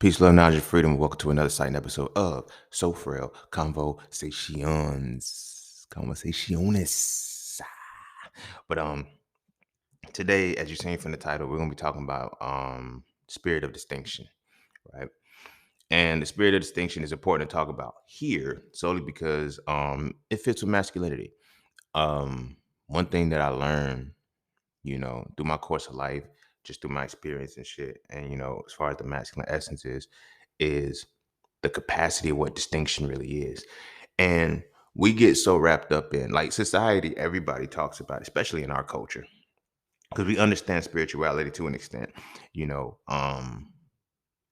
Peace, love, knowledge, and freedom. Welcome to another exciting episode of So Frail Conversations. Conversaciones. But today, as you've seen from the title, we're gonna be talking about spirit of distinction, right? And the spirit of distinction is important to talk about here solely because it fits with masculinity. One thing that I learned, through my course of life, just through my experience and shit, and as far as the masculine essence is the capacity of what distinction really is. And we get so wrapped up in like society, everybody talks about, especially in our culture, because we understand spirituality to an extent, you know. And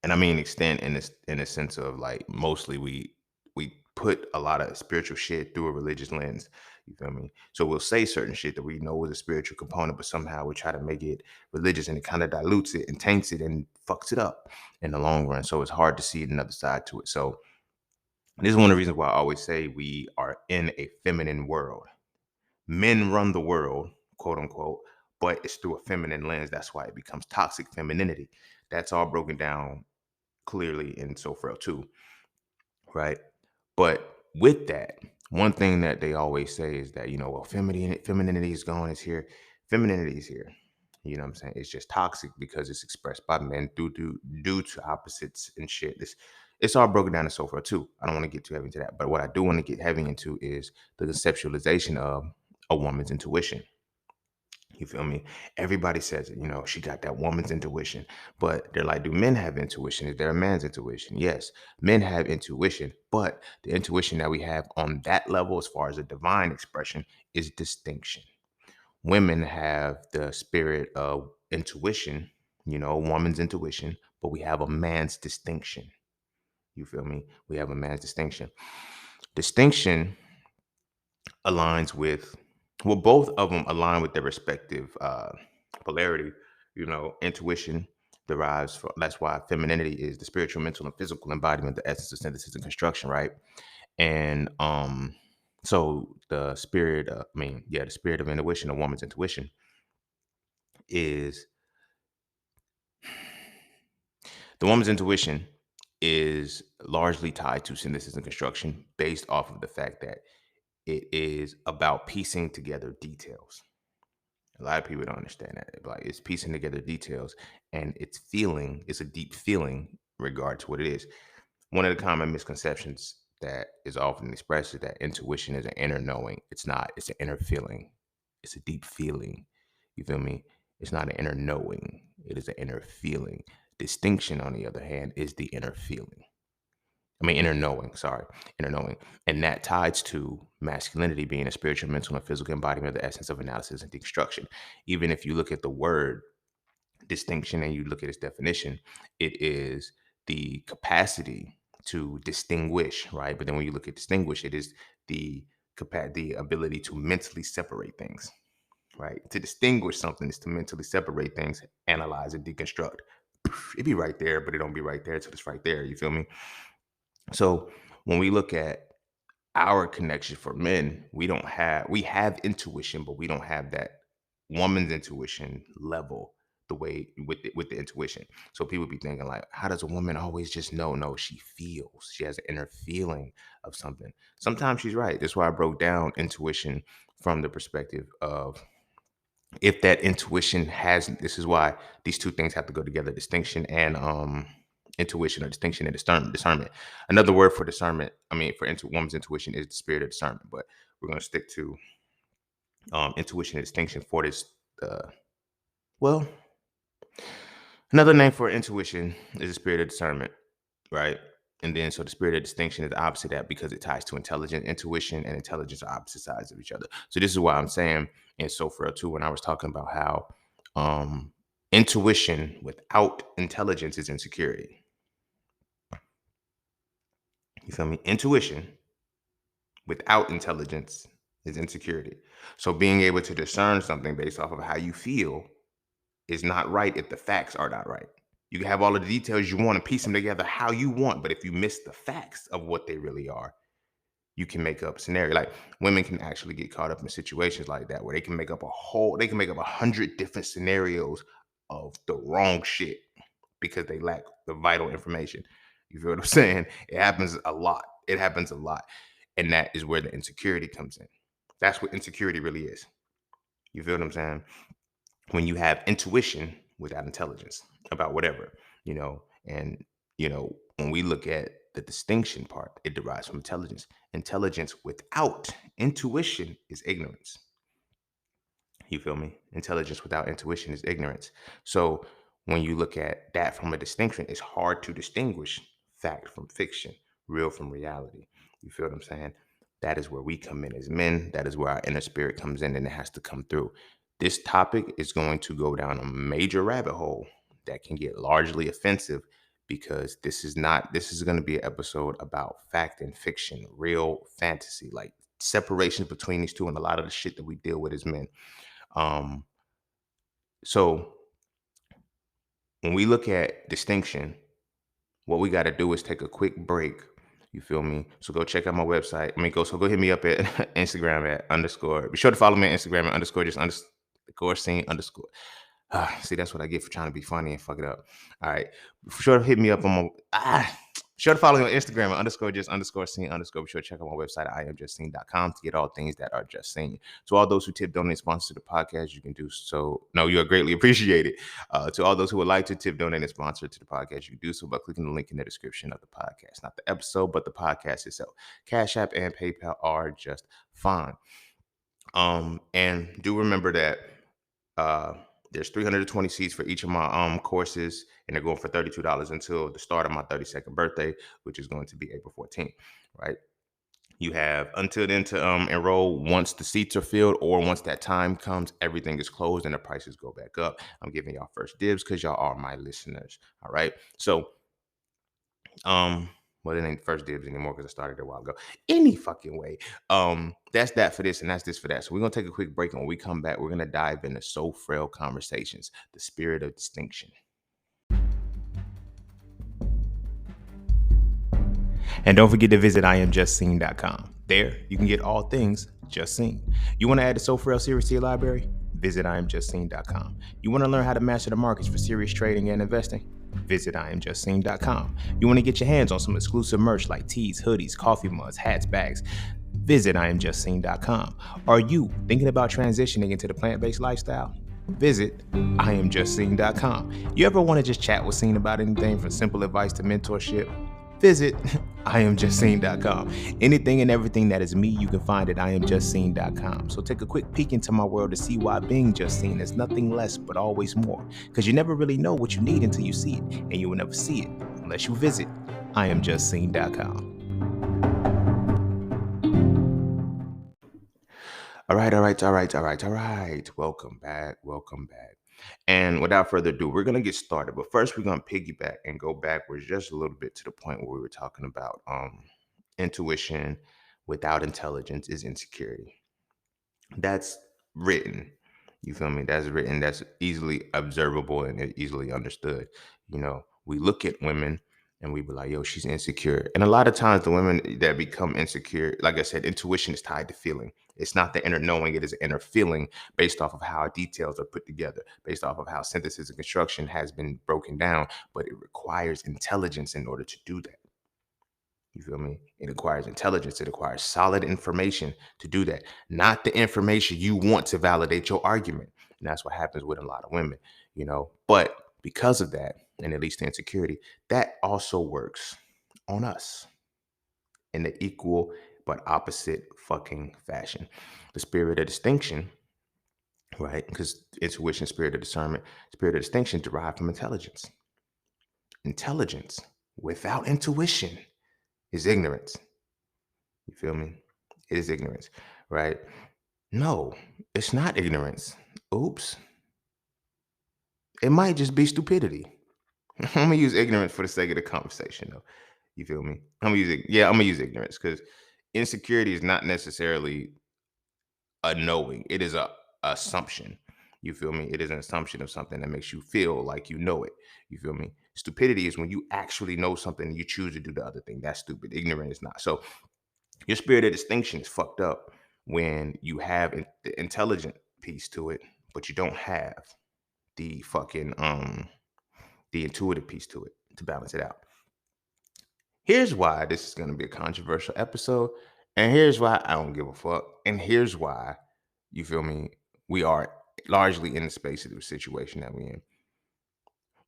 I mean extent in a sense of like mostly we put a lot of spiritual shit through a religious lens. You feel me? So we'll say certain shit that we know is a spiritual component, but somehow we try to make it religious, and it kind of dilutes it and taints it and fucks it up in the long run. So it's hard to see another side to it. So this is one of the reasons why I always say we are in a feminine world. Men run the world, quote unquote, but it's through a feminine lens. That's why it becomes toxic femininity. That's all broken down clearly in So Frail too, right? But with that, one thing that they always say is that, well, femininity is gone, it's here. Femininity is here. You know what I'm saying? It's just toxic because it's expressed by men due to opposites and shit. It's all broken down in So Frail too. I don't want to get too heavy into that. But what I do want to get heavy into is the conceptualization of a woman's intuition. You feel me? Everybody says it, she got that woman's intuition. But they're like, do men have intuition? Is there a man's intuition? Yes, men have intuition, but the intuition that we have on that level, as far as a divine expression, is distinction. Women have the spirit of intuition, woman's intuition, but we have a man's distinction. You feel me? We have a man's distinction. Distinction aligns with, well, both of them align with their respective polarity. Intuition derives from, that's why femininity is the spiritual, mental, and physical embodiment, the essence of synthesis and construction, right? And so the spirit, the spirit of intuition, a woman's intuition, is the woman's intuition is largely tied to synthesis and construction based off of the fact that it is about piecing together details. A lot of people don't understand that. Like, it's piecing together details, and it's a deep feeling in regard to what it is. One of the common misconceptions that is often expressed is that intuition is an inner knowing. It's not, it's an inner feeling. It's a deep feeling. You feel me? It's not an inner knowing. It is an inner feeling. Distinction, on the other hand, is the inner feeling. Inner knowing, sorry, inner knowing. And that ties to masculinity being a spiritual, mental, and physical embodiment of the essence of analysis and deconstruction. Even if you look at the word distinction and you look at its definition, it is the capacity to distinguish, right? But then when you look at distinguish, it is the the ability to mentally separate things, right? To distinguish something is to mentally separate things, analyze and deconstruct. It'd be right there, but it don't be right there until it's right there. You feel me? So when we look at our connection for men, we have intuition, but we don't have that woman's intuition level the way with the intuition. So people be thinking like, how does a woman always just know? No, she feels. She has an inner feeling of something. Sometimes she's right. That's why I broke down intuition from the perspective of, if that intuition has, this is why these two things have to go together: distinction and intuition, or distinction and discernment. Another word for discernment, for woman's intuition, is the spirit of discernment, but we're going to stick to intuition and distinction for this. Well, another name for intuition is the spirit of discernment, right? And then, so the spirit of distinction is the opposite of that, because it ties to intelligence. Intuition and intelligence are opposite sides of each other. So this is why I'm saying in So Frail too, when I was talking about how intuition without intelligence is insecurity. You feel me? Intuition without intelligence is insecurity. So being able to discern something based off of how you feel is not right if the facts are not right. You can have all of the details you want and piece them together how you want, but if you miss the facts of what they really are, you can make up a scenario. Like, women can actually get caught up in situations like that, where they can make up 100 different scenarios of the wrong shit. because they lack the vital information. You feel what I'm saying? It happens a lot. It happens a lot. And that is where the insecurity comes in. That's what insecurity really is. You feel what I'm saying? When you have intuition without intelligence about whatever, and when we look at the distinction part, it derives from intelligence. Intelligence without intuition is ignorance. You feel me? Intelligence without intuition is ignorance. So when you look at that from a distinction, it's hard to distinguish fact from fiction, real from reality. You feel what I'm saying? That is where we come in as men. That is where our inner spirit comes in and it has to come through. This topic is going to go down a major rabbit hole that can get largely offensive because this is going to be an episode about fact and fiction, real fantasy, like separations between these two and a lot of the shit that we deal with as men. Um, so when we look at distinction, what we got to do is take a quick break. You feel me? So go check out my website. Go hit me up at Instagram at underscore. Be sure to follow me on Instagram at underscore scene underscore. See, that's what I get for trying to be funny and fuck it up. All right. Be sure to hit me up on my sure to follow me on Instagram at underscore scene underscore. Be sure to check out my website at iamjustseen.com to get all things that are just seen. To all those who tip, donate, sponsor the podcast, you can do so. No, you are greatly appreciated. To all those who would like to tip, donate, and sponsor to the podcast, you can do so by clicking the link in the description of the podcast. Not the episode, but the podcast itself. Cash App and PayPal are just fine. And do remember that there's 320 seats for each of my courses, and they're going for $32 until the start of my 32nd birthday, which is going to be April 14th, right? You have until then to enroll. Once the seats are filled or once that time comes, everything is closed and the prices go back up. I'm giving y'all first dibs because y'all are my listeners. All right. So well, it ain't first dibs anymore because I started a while ago. Any fucking way. That's that for this and that's this for that. So we're gonna take a quick break, and when we come back, we're gonna dive into So Frail Conversations, the spirit of distinction. And don't forget to visit iamjustseen.com. There, you can get all things Just Seen. You want to add the So Frail series to your library? Visit iamjustseen.com. You want to learn how to master the markets for serious trading and investing? Visit iamjustseen.com. You want to get your hands on some exclusive merch like tees, hoodies, coffee mugs, hats, bags? Visit iamjustseen.com. Are you thinking about transitioning into the plant-based lifestyle? Visit iamjustseen.com. You ever want to just chat with Scene about anything from simple advice to mentorship? Visit iamjustseen.com. Anything and everything that is me, you can find at iamjustseen.com. So take a quick peek into my world to see why being just seen is nothing less but always more. Because you never really know what you need until you see it, and you will never see it unless you visit iamjustseen.com. All right. Welcome back. And without further ado, we're going to get started. But first, we're going to piggyback and go backwards just a little bit to the point where we were talking about intuition without intelligence is insecurity. That's written. You feel me? That's written. That's easily observable and easily understood. We look at women and we be like, yo, she's insecure. And a lot of times the women that become insecure, like I said, intuition is tied to feeling. It's not the inner knowing, it is an inner feeling based off of how details are put together, based off of how synthesis and construction has been broken down. But it requires intelligence in order to do that. You feel me? It requires intelligence. It requires solid information to do that, not the information you want to validate your argument. And that's what happens with a lot of women, But because of that, and at least the insecurity, that also works on us in the equal but opposite fucking fashion. The spirit of distinction, right? Because intuition, spirit of discernment, spirit of distinction derived from intelligence. Intelligence without intuition is ignorance. You feel me? It is ignorance, right? No, it's not ignorance. Oops. It might just be stupidity. I'm gonna use ignorance for the sake of the conversation, though. You feel me? I'm gonna use ignorance because insecurity is not necessarily a knowing. It is a assumption. You feel me? It is an assumption of something that makes you feel like you know it. You feel me? Stupidity is when you actually know something and you choose to do the other thing. That's stupid. Ignorant is not. So your spirit of distinction is fucked up when you have the intelligent piece to it, but you don't have the fucking the intuitive piece to it to balance it out. Here's why this is going to be a controversial episode. And here's why I don't give a fuck. And here's why, you feel me, we are largely in the space of the situation that we're in.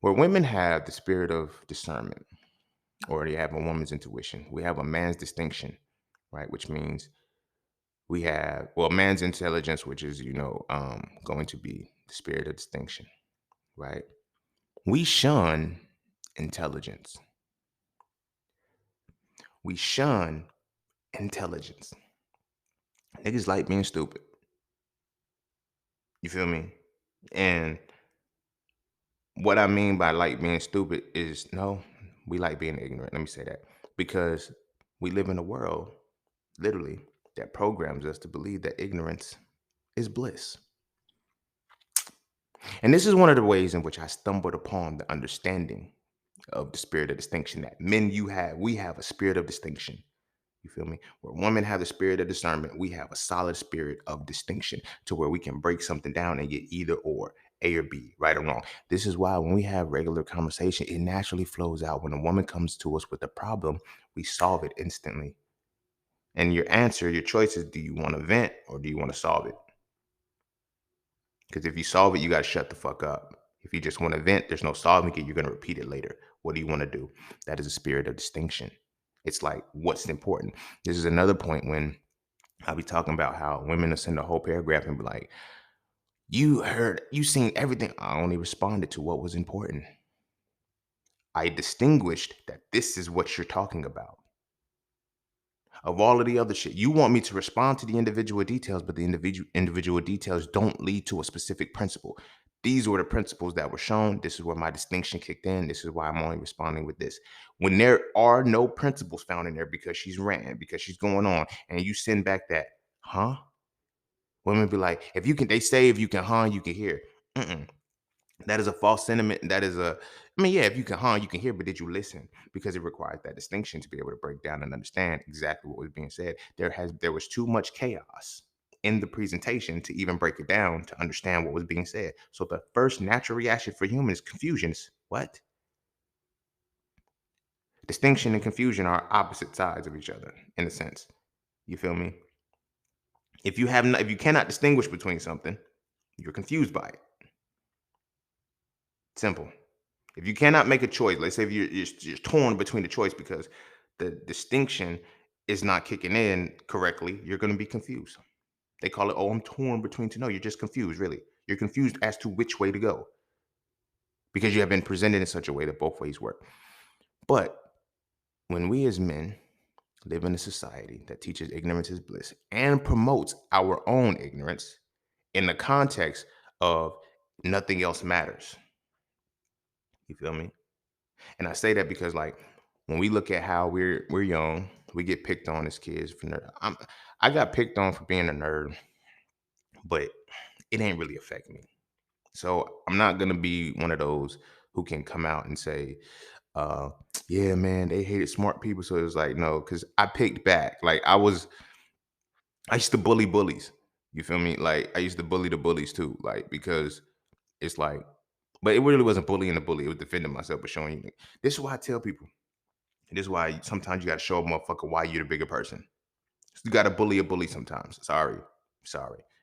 Where women have the spirit of discernment, or they have a woman's intuition, we have a man's distinction, right? Which means we have, well, man's intelligence, which is, going to be the spirit of distinction, right? We shun intelligence. We shun intelligence. Niggas like being stupid. You feel me? And what I mean by like being stupid is no, we like being ignorant. Let me say that. Because we live in a world, literally, that programs us to believe that ignorance is bliss. And this is one of the ways in which I stumbled upon the understanding of the spirit of distinction that men we have a spirit of distinction. You feel me? Where women have the spirit of discernment, we have a solid spirit of distinction to where we can break something down and get either or, A or B, right or wrong. This is why when we have regular conversation, it naturally flows out. When a woman comes to us with a problem, we solve it instantly. And your answer, your choice is, do you want to vent or do you want to solve it? Because if you solve it, you got to shut the fuck up. If you just want to vent, there's no solving it. You're going to repeat it later. What do you want to do? That is a spirit of distinction. It's like, what's important? This is another point when I'll be talking about how women will send a whole paragraph and be like, you seen everything. I only responded to what was important. I distinguished that this is what you're talking about. Of all of the other shit, you want me to respond to the individual details, but the individual details don't lead to a specific principle. These were the principles that were shown. This is where my distinction kicked in. This is why I'm only responding with this. When there are no principles found in there because she's ranting, because she's going on, and you send back that, huh? Women be like, if you can, they say if you can, huh, you can hear. Mm-mm. That is a false sentiment. Yeah, if you can, huh, you can hear, but did you listen? Because it requires that distinction to be able to break down and understand exactly what was being said. There was too much chaos in the presentation to even break it down to understand what was being said. So the first natural reaction for humans is confusion. Is what? Distinction and confusion are opposite sides of each other in a sense. You feel me? If you cannot distinguish between something, you're confused by it. Simple. If you cannot make a choice, let's say if you're torn between the choice because the distinction is not kicking in correctly, you're going to be confused. They call it, oh, I'm torn between two. No, you're just confused, really. You're confused as to which way to go because you have been presented in such a way that both ways work. But when we as men live in a society that teaches ignorance is bliss and promotes our own ignorance in the context of nothing else matters, you feel me? And I say that because, like, when we look at how we're young, we get picked on as kids for nerd. I got picked on for being a nerd, but it ain't really affect me. So I'm not gonna be one of those who can come out and say, uh, "Yeah, man, they hated smart people." So it was like, no, because I picked back. I used to bully bullies. You feel me? Like I used to bully the bullies too. Like because it's like, but it really wasn't bullying the bully. It was defending myself, but showing you. This is why I tell people. This is why sometimes you got to show a motherfucker why you're the bigger person. You got to bully a bully sometimes. Sorry.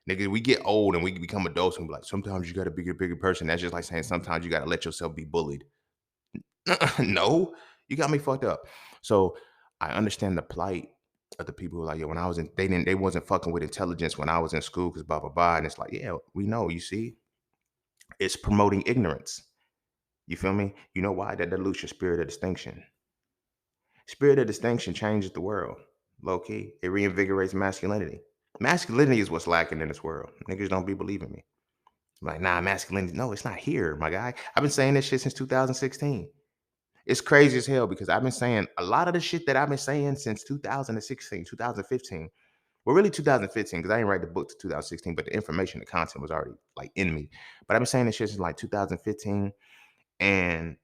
Nigga, we get old and we become adults and be like, sometimes you got to be a bigger person. That's just like saying sometimes you got to let yourself be bullied. No, you got me fucked up. So I understand the plight of the people who are like, yeah, when I was in, they wasn't fucking with intelligence when I was in school because blah, blah, blah. And it's like, yeah, we know, you see, it's promoting ignorance. You feel me? You know why? That dilutes your spirit of distinction. Spirit of distinction changes the world. Low key. It reinvigorates masculinity. Masculinity is what's lacking in this world. Niggas don't be believing me. I'm like, nah, masculinity. No, it's not here, my guy. I've been saying this shit since 2016. It's crazy as hell because I've been saying a lot of the shit that I've been saying since 2016, 2015. Well, really 2015, because I didn't write the book to 2016, but the information, the content was already like in me. But I've been saying this shit since like 2015. And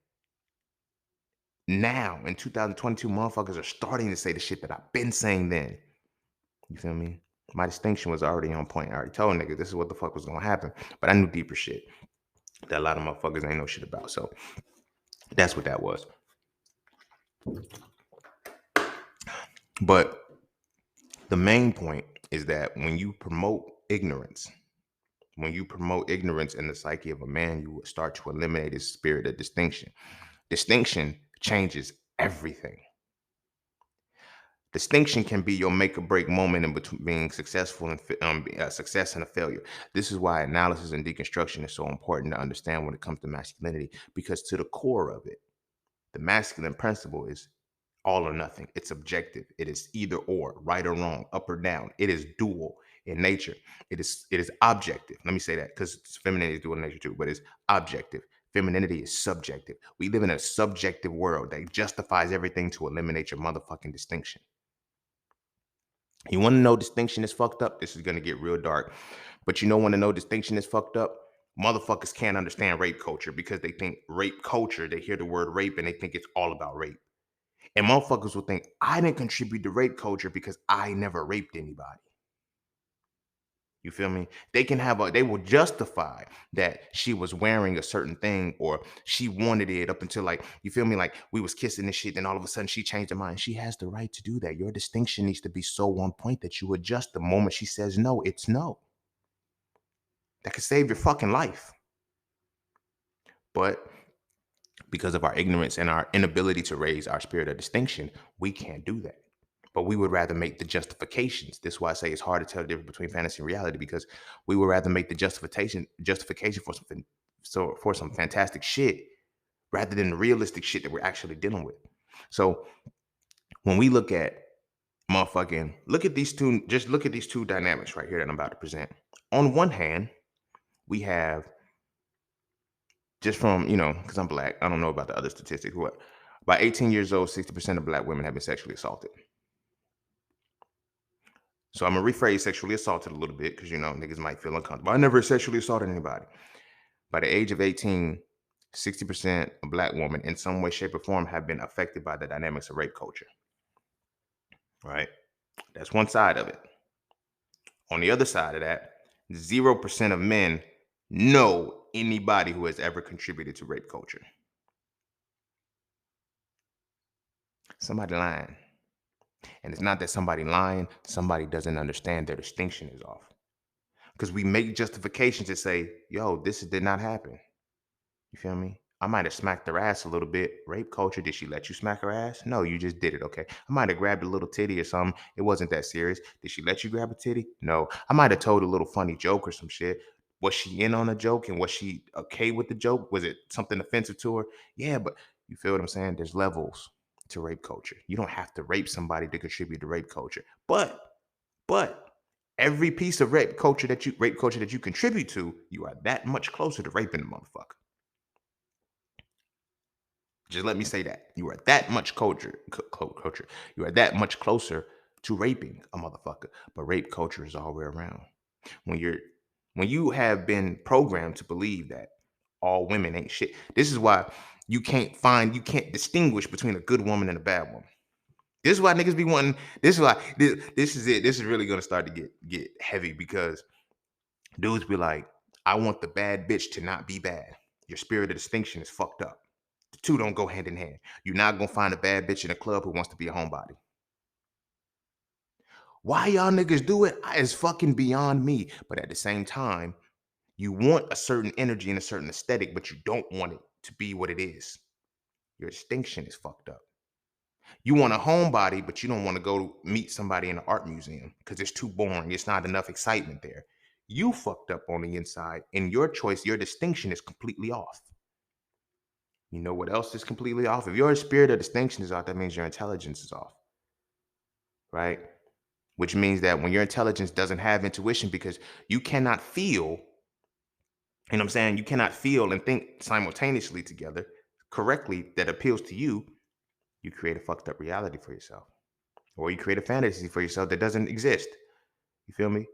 now in 2022, motherfuckers are starting to say the shit that I've been saying then. You feel me? My distinction was already on point. I already told niggas this is what the fuck was gonna happen. But I knew deeper shit that a lot of motherfuckers ain't know shit about. So That's what that was. But the main point is that when you promote ignorance in the psyche of a man, you will start to eliminate his spirit of distinction. Distinction changes everything. Distinction can be your make or break moment in between being successful and success and a failure. This is why analysis and deconstruction is so important to understand when it comes to masculinity, because to the core of it, the masculine principle is all or nothing. It's objective. It is either or, right or wrong, up or down. It is dual in nature. It is objective. Let me say that because femininity is dual in nature too, but it's objective. Femininity is subjective. We live in a subjective world that justifies everything to eliminate your motherfucking distinction. You want to know distinction is fucked up? This is gonna get real dark. But you know want to know distinction is fucked up? Motherfuckers can't understand rape culture because they think rape culture, they hear the word rape and they think it's all about rape. And motherfuckers will think, I didn't contribute to rape culture because I never raped anybody. You feel me? They will justify that she was wearing a certain thing or she wanted it up until like, you feel me? Like we was kissing and shit, and all of a sudden she changed her mind. She has the right to do that. Your distinction needs to be so on point that you adjust the moment she says no, it's no. That could save your fucking life. But because of our ignorance and our inability to raise our spirit of distinction, we can't do that. But we would rather make the justifications. This is why I say it's hard to tell the difference between fantasy and reality, because we would rather make the justification for something, so for some fantastic shit rather than the realistic shit that we're actually dealing with. So when we look at look at these two dynamics right here that I'm about to present. On one hand, we have, just from, because I'm black, I don't know about the other statistics. What? By 18 years old, 60% of black women have been sexually assaulted. So I'm gonna rephrase sexually assaulted a little bit because niggas might feel uncomfortable. I never sexually assaulted anybody. By the age of 18, 60% of black women in some way, shape, or form have been affected by the dynamics of rape culture. Right? That's one side of it. On the other side of that, 0% of men know anybody who has ever contributed to rape culture. Somebody lying. And it's not that somebody lying, somebody doesn't understand their distinction is off. Because we make justifications to say, yo, this did not happen. You feel me? I might have smacked her ass a little bit. Rape culture, did she let you smack her ass? No, you just did it, okay? I might have grabbed a little titty or something. It wasn't that serious. Did she let you grab a titty? No. I might have told a little funny joke or some shit. Was she in on a joke and was she okay with the joke? Was it something offensive to her? Yeah, but you feel what I'm saying? There's levels to rape culture. You don't have to rape somebody to contribute to rape culture. But every piece of rape culture that you contribute to, you are that much closer to raping the motherfucker. Just let me say that. You are that much culture. You are that much closer to raping a motherfucker. But rape culture is all the way around. When you're when you have been programmed to believe that all women ain't shit. This is why you can't distinguish between a good woman and a bad woman. This is why niggas be wanting. This is why this is it. This is really gonna start to get heavy because dudes be like, I want the bad bitch to not be bad. Your spirit of distinction is fucked up. The two don't go hand in hand. You're not gonna find a bad bitch in a club who wants to be a homebody. Why y'all niggas do it is fucking beyond me. But at the same time, you want a certain energy and a certain aesthetic, but you don't want it to be what it is. Your distinction is fucked up. You want a homebody, but you don't want to go meet somebody in an art museum because it's too boring. It's not enough excitement there. You fucked up on the inside, and your choice, your distinction is completely off. You know what else is completely off? If your spirit of distinction is off, that means your intelligence is off, right? Which means that when your intelligence doesn't have intuition because you cannot feel, you know what I'm saying? You cannot feel and think simultaneously together correctly that appeals to you, you create a fucked up reality for yourself. Or you create a fantasy for yourself that doesn't exist. You feel me?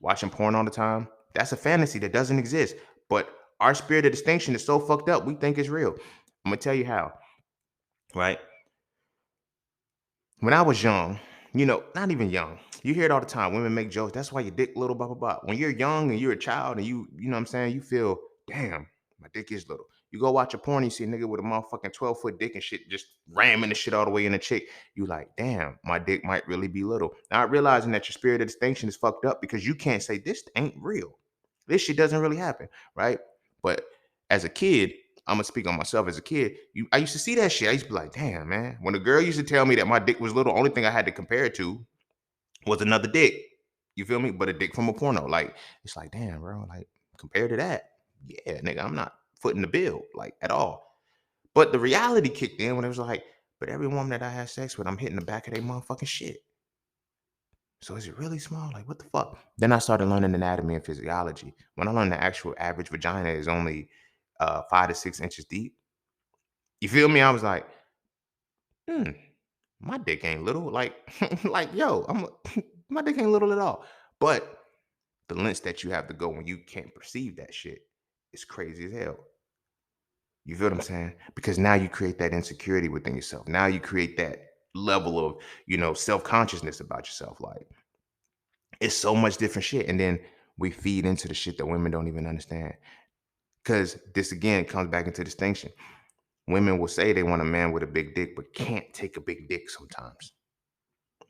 Watching porn all the time, that's a fantasy that doesn't exist. But our spirit of distinction is so fucked up, we think it's real. I'm gonna tell you how, right? When I was young, not even young, you hear it all the time. Women make jokes. That's why your dick little, blah, blah, blah. When you're young and you're a child and you know what I'm saying, you feel, damn, my dick is little. You go watch a porn, you see a nigga with a motherfucking 12-foot dick and shit just ramming the shit all the way in the chick. You like, damn, my dick might really be little. Not realizing that your spirit of distinction is fucked up because you can't say this ain't real. This shit doesn't really happen, right? But as a kid, I'm gonna speak on myself as a kid. I used to see that shit. I used to be like, damn, man. When a girl used to tell me that my dick was little, only thing I had to compare it to was another dick. You feel me? But a dick from a porno. Like, it's like, damn, bro. Like, compared to that, yeah, nigga, I'm not footing the bill, like, at all. But the reality kicked in when it was like, but every woman that I had sex with, I'm hitting the back of their motherfucking shit. So is it really small? Like, what the fuck? Then I started learning anatomy and physiology. When I learned the actual average vagina is only 5 to 6 inches deep. You feel me? I was like, hmm, my dick ain't little. Like, like, yo, my dick ain't little at all. But the lengths that you have to go when you can't perceive that shit is crazy as hell. You feel what I'm saying? Because now you create that insecurity within yourself. Now you create that level of, self-consciousness about yourself. Like, it's so much different shit. And then we feed into the shit that women don't even understand. Because this again comes back into distinction. Women will say they want a man with a big dick, but can't take a big dick sometimes.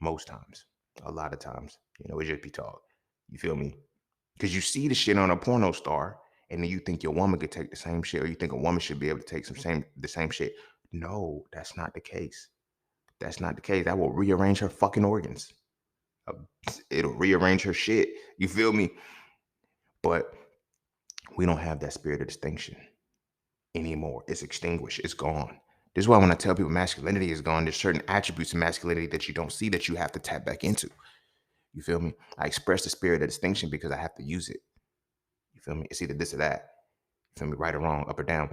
Most times. A lot of times. It just be talk. You feel me? Because you see the shit on a porno star, and then you think your woman could take the same shit, or you think a woman should be able to take the same shit. No, that's not the case. That's not the case. That will rearrange her fucking organs. Uh, It'll rearrange her shit. You feel me? But we don't have that spirit of distinction anymore. It's extinguished. It's gone. This is why when I tell people masculinity is gone, there's certain attributes of masculinity that you don't see that you have to tap back into. You feel me? I express the spirit of distinction because I have to use it. You feel me? It's either this or that. You feel me? Right or wrong, up or down.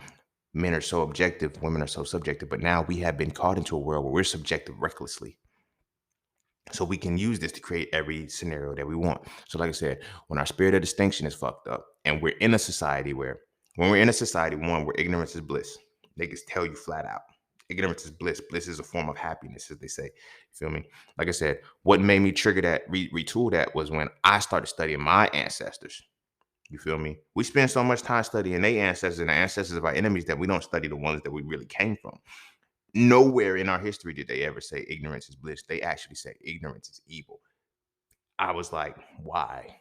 Men are so objective, women are so subjective. But now we have been caught into a world where we're subjective recklessly. So we can use this to create every scenario that we want. So like I said, when our spirit of distinction is fucked up and we're in a society when we're in a society, one, where ignorance is bliss. They can tell you flat out. Ignorance is bliss. Bliss is a form of happiness, as they say. You feel me? Like I said, what made me trigger that, retool that was when I started studying my ancestors. You feel me? We spend so much time studying their ancestors and the ancestors of our enemies that we don't study the ones that we really came from. Nowhere in our history did they ever say ignorance is bliss. They actually say ignorance is evil. I was like, why?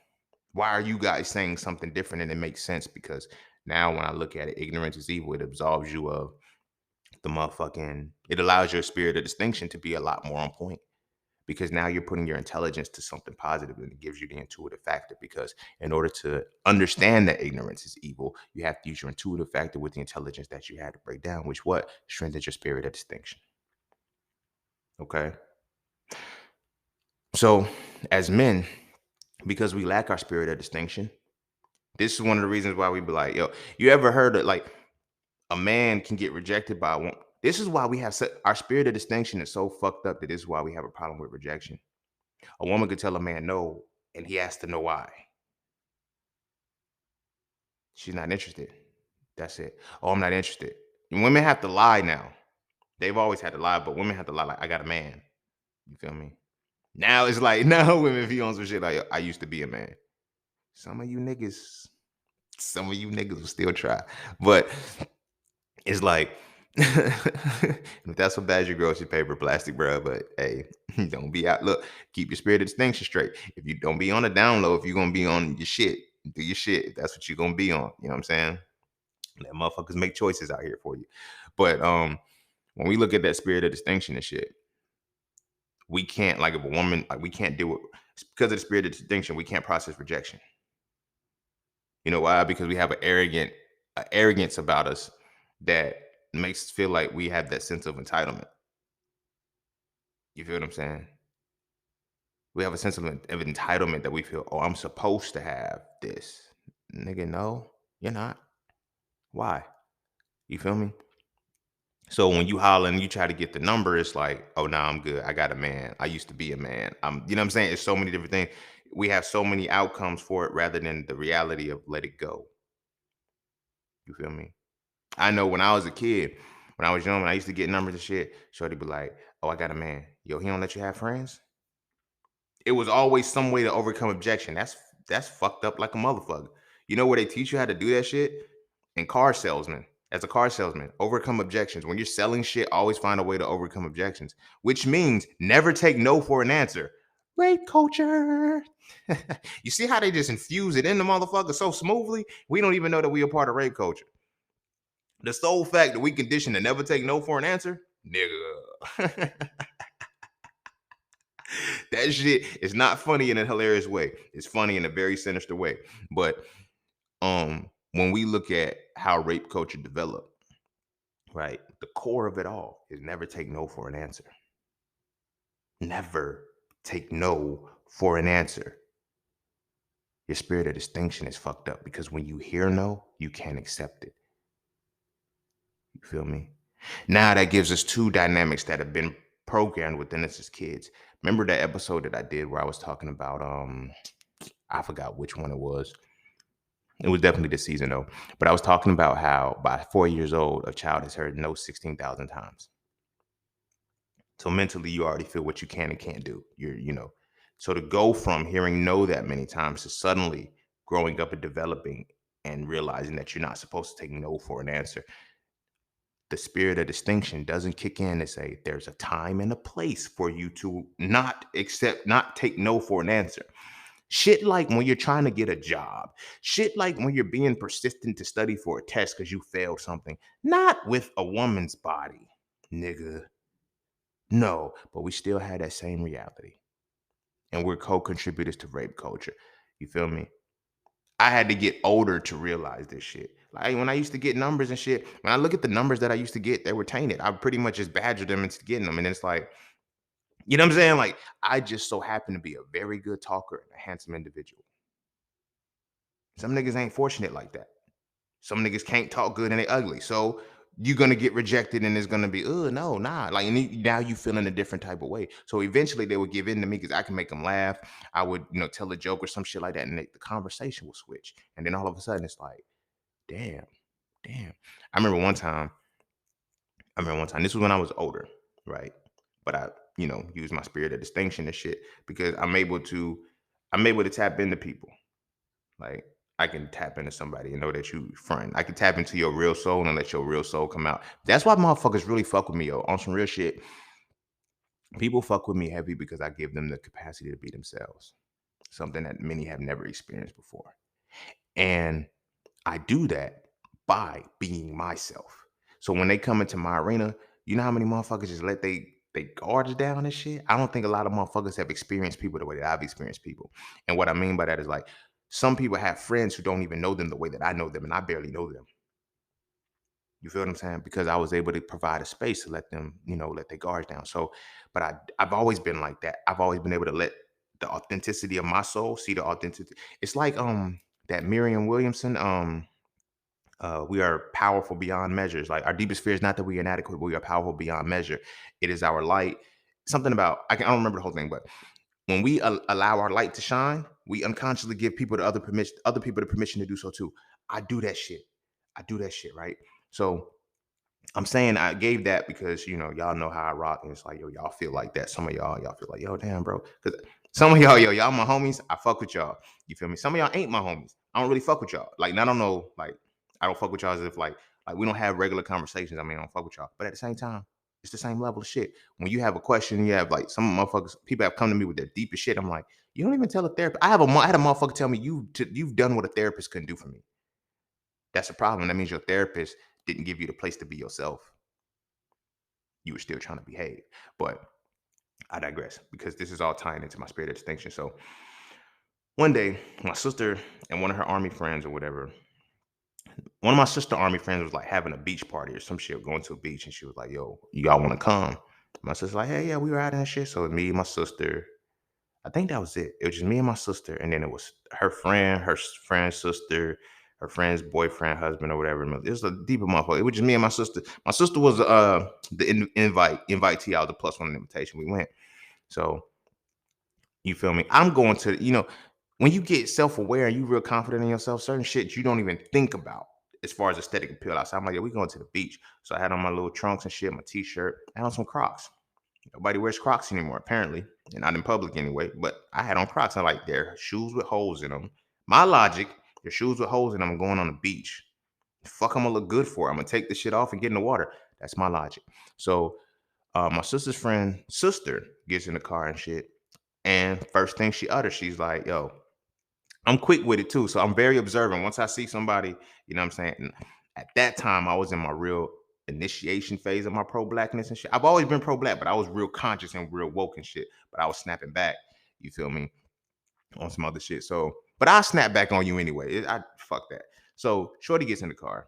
Why are you guys saying something different? And it makes sense because now when I look at it, ignorance is evil. It absolves you of it allows your spirit of distinction to be a lot more on point because now you're putting your intelligence to something positive and it gives you the intuitive factor. Because in order to understand that ignorance is evil, you have to use your intuitive factor with the intelligence that you had to break down, which what strengthens your spirit of distinction. Okay. So as men, because we lack our spirit of distinction, this is one of the reasons why we be like, yo, you ever heard of like a man can get rejected by one? This is why we have our spirit of distinction is so fucked up that this is why we have a problem with rejection. A woman could tell a man no, and he has to know why. She's not interested. That's it. Oh, I'm not interested. And women have to lie now. They've always had to lie, but women have to lie like, I got a man. You feel me? Now it's like, now women be on some shit like, I used to be a man. Some of you niggas will still try. But it's like, if that's what bad your grocery paper, plastic, bro. But hey, don't be out. Look, keep your spirit of distinction straight. If you don't be on the down low, if you're gonna be on your shit, do your shit. If that's what you're gonna be on. You know what I'm saying? Let motherfuckers make choices out here for you. But when we look at that spirit of distinction and shit, we can't, like, if a woman, like, we can't do it because of the spirit of distinction. We can't process rejection. You know why? Because we have an arrogance about us that makes us feel like we have that sense of entitlement. You feel what I'm saying? We have a sense of entitlement that we feel, oh, I'm supposed to have this. Nigga, no, you're not. Why? You feel me? So when you holler and you try to get the number, it's like, oh, no, I'm good. I got a man. I used to be a man. You know what I'm saying? It's so many different things. We have so many outcomes for it rather than the reality of let it go. You feel me? I know when I was a kid, when I was young, when I used to get numbers and shit, Shorty be like, oh, I got a man. Yo, he don't let you have friends? It was always some way to overcome objection. That's fucked up like a motherfucker. You know where they teach you how to do that shit? In car salesmen. As a car salesman, overcome objections. When you're selling shit, always find a way to overcome objections, which means never take no for an answer. Rape culture. You see how they just infuse it in the motherfucker so smoothly? We don't even know that we are part of rape culture. The sole fact that we conditioned to never take no for an answer, nigga. That shit is not funny in a hilarious way. It's funny in a very sinister way. But when we look at how rape culture developed, right? The core of it all is never take no for an answer. Never take no for an answer. Your spirit of distinction is fucked up because when you hear no, you can't accept it. You feel me? Now that gives us two dynamics that have been programmed within us as kids. Remember that episode that I did where I was talking about I forgot which one it was. It was definitely this season though. But I was talking about how by 4 years old, a child has heard no 16,000 times. So mentally, you already feel what you can and can't do. So to go from hearing no that many times to suddenly growing up and developing and realizing that you're not supposed to take no for an answer, the spirit of distinction doesn't kick in to say there's a time and a place for you to not take no for an answer. Shit like when you're trying to get a job. Shit like when you're being persistent to study for a test because you failed something. Not with a woman's body, nigga. No, but we still had that same reality. And we're co-contributors to rape culture. You feel me? I had to get older to realize this shit. Like when I used to get numbers and shit, when I look at the numbers that I used to get, they were tainted. I pretty much just badgered them into getting them. And it's like, you know what I'm saying? Like, I just so happen to be a very good talker and a handsome individual. Some niggas ain't fortunate like that. Some niggas can't talk good and they ugly. So you're gonna get rejected and it's gonna be, oh no, nah. Like now you feel in a different type of way. So eventually they would give in to me because I can make them laugh. I would, tell a joke or some shit like that, and the conversation will switch. And then all of a sudden it's like, damn, damn. I remember one time, this was when I was older, right? But I, used my spirit of distinction and shit because I'm able to tap into people. Like I can tap into somebody and know that you friend. I can tap into your real soul and let your real soul come out. That's why motherfuckers really fuck with me, yo. On some real shit, people fuck with me heavy because I give them the capacity to be themselves. Something that many have never experienced before. And I do that by being myself. So when they come into my arena, you know how many motherfuckers just let they guards down and shit? I don't think a lot of motherfuckers have experienced people the way that I've experienced people. And what I mean by that is like some people have friends who don't even know them the way that I know them, and I barely know them. You feel what I'm saying? Because I was able to provide a space to let them, let their guards down. So, but I've always been like that. I've always been able to let the authenticity of my soul see the authenticity. It's like that Miriam Williamson, we are powerful beyond measures. Like our deepest fear is not that we are inadequate, but we are powerful beyond measure. It is our light. Something about I don't remember the whole thing, but when we allow our light to shine, we unconsciously give other people the permission to do so too. I do that shit. I do that shit, right? So I'm saying I gave that because y'all know how I rock, and it's like y'all feel like that. Some of y'all feel like damn bro, because some of y'all my homies. I fuck with y'all. You feel me? Some of y'all ain't my homies. I don't really fuck with y'all. Like I don't know, like I don't fuck with y'all as if like we don't have regular conversations. I mean, I don't fuck with y'all, but at the same time, it's the same level of shit. When you have a question, you have like some motherfuckers. People have come to me with their deepest shit. I'm like, you don't even tell a therapist. I had a motherfucker tell me you've done what a therapist couldn't do for me. That's a problem. That means your therapist didn't give you the place to be yourself. You were still trying to behave. But I digress because this is all tying into my spirit of distinction. So one day, my sister and one of her army friends or whatever, one of my sister army friends was like having a beach party or some shit, going to a beach, and she was like, "Yo, y'all want to come?" My sister's like, "Hey, yeah, we were out in that shit." So me, my sister, I think that was it. It was just me and my sister, and then it was her friend, her friend's sister, her friend's boyfriend, husband, or whatever. It was a deeper motherfucker. It was just me and my sister. My sister was the invitee. I was the plus one invitation. We went. So you feel me? I'm going to when you get self aware and you real confident in yourself, certain shit you don't even think about as far as aesthetic appeal. I'm like, yeah, we going to the beach. So I had on my little trunks and shit, my t-shirt, I had on some Crocs. Nobody wears Crocs anymore, apparently, and not in public anyway. But I had on Crocs. I like their shoes with holes in them. My logic: your shoes with holes in them going on the beach. Fuck, I'm gonna look good for it. I'm gonna take the shit off and get in the water. That's my logic. So my sister's friend sister gets in the car and shit. And first thing she utters, she's like, yo, I'm quick with it too. So I'm very observant. Once I see somebody, you know what I'm saying? And at that time, I was in my real initiation phase of my pro-blackness and shit. I've always been pro-black, but I was real conscious and real woke and shit. But I was snapping back, you feel me, on some other shit. So, but I'll snap back on you anyway. I fuck that. So Shorty gets in the car.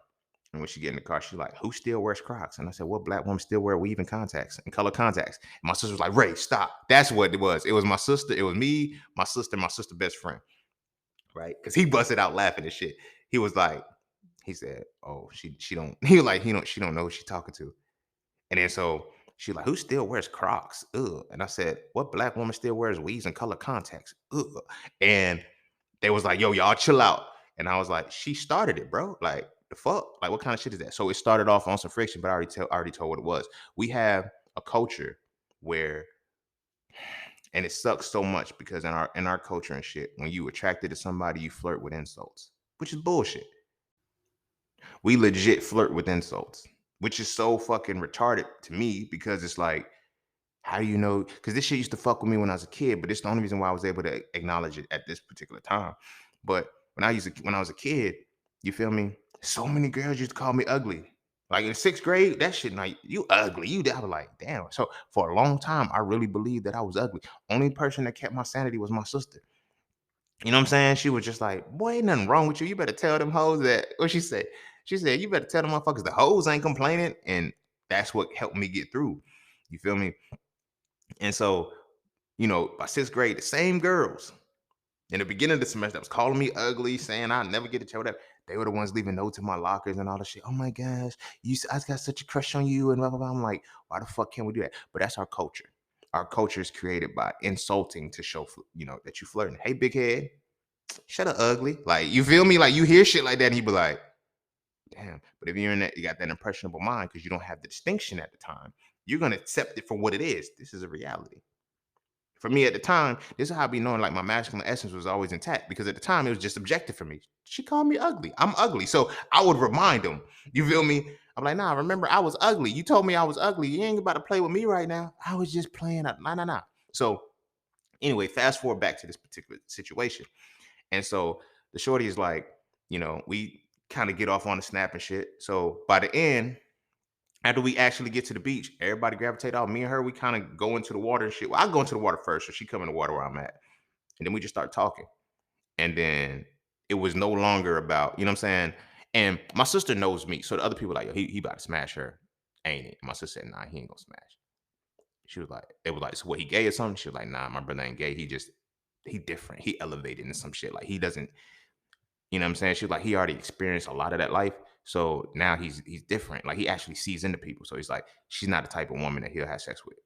And when she get in the car, she's like, who still wears Crocs? And I said, what black woman still wear weave and contacts and color contacts? And my sister was like, Ray, stop. That's what it was. It was my sister. It was me, my sister best friend, right? Because he busted out laughing and shit. He was like, he said, oh, she don't, he was like, she don't know who she talking to. And then so she like, who still wears Crocs? Ugh. And I said, what black woman still wears weaves and color contacts? Ugh. And they was like, yo, y'all chill out. And I was like, she started it, bro. Like, the fuck? Like, what kind of shit is that? So it started off on some friction, but I already told what it was. We have a culture where, and it sucks so much because in our culture and shit, when you attracted to somebody, you flirt with insults, which is bullshit. We legit flirt with insults, which is so fucking retarded to me because it's like, how do you know? Because this shit used to fuck with me when I was a kid, but it's the only reason why I was able to acknowledge it at this particular time. But when I was a kid, you feel me? So many girls used to call me ugly. Like in sixth grade, that shit like you ugly. I was like, damn. So for a long time, I really believed that I was ugly. Only person that kept my sanity was my sister. You know what I'm saying? She was just like, boy, ain't nothing wrong with you. You better tell them hoes that what she said. She said, you better tell them motherfuckers the hoes ain't complaining. And that's what helped me get through. You feel me? And so, by sixth grade, the same girls in the beginning of the semester that was calling me ugly, saying I never get a chill. They were the ones leaving notes in my lockers and all that shit. Oh my gosh, I got such a crush on you and blah blah blah. I'm like, why the fuck can't we do that? But that's our culture. Our culture is created by insulting to show, that you flirting. Hey, big head, shut up, ugly. Like you feel me? Like you hear shit like that, and he be like, damn. But if you're in that, you got that impressionable mind because you don't have the distinction at the time. You're gonna accept it for what it is. This is a reality. For me at the time, this is how I be knowing like my masculine essence was always intact because at the time it was just objective for me. She called me ugly. I'm ugly. So I would remind them. You feel me? I'm like, nah, remember I was ugly. You told me I was ugly. You ain't about to play with me right now. I was just playing up. Nah, nah, nah. So anyway, fast forward back to this particular situation. And so the shorty is like, we kind of get off on the snap and shit. So by the end, after we actually get to the beach, everybody gravitate off. Me and her, we kind of go into the water and shit. Well, I go into the water first, so she come in the water where I'm at. And then we just start talking. And then it was no longer about, you know what I'm saying? And my sister knows me. So the other people like, yo, he about to smash her, ain't it? And my sister said, nah, he ain't gonna smash. She was like, it was like, so what, he gay or something? She was like, nah, my brother ain't gay. He different. He elevated in some shit. Like he doesn't, you know what I'm saying? She was like, he already experienced a lot of that life. So now he's different. Like he actually sees into people. So he's like, she's not the type of woman that he'll have sex with.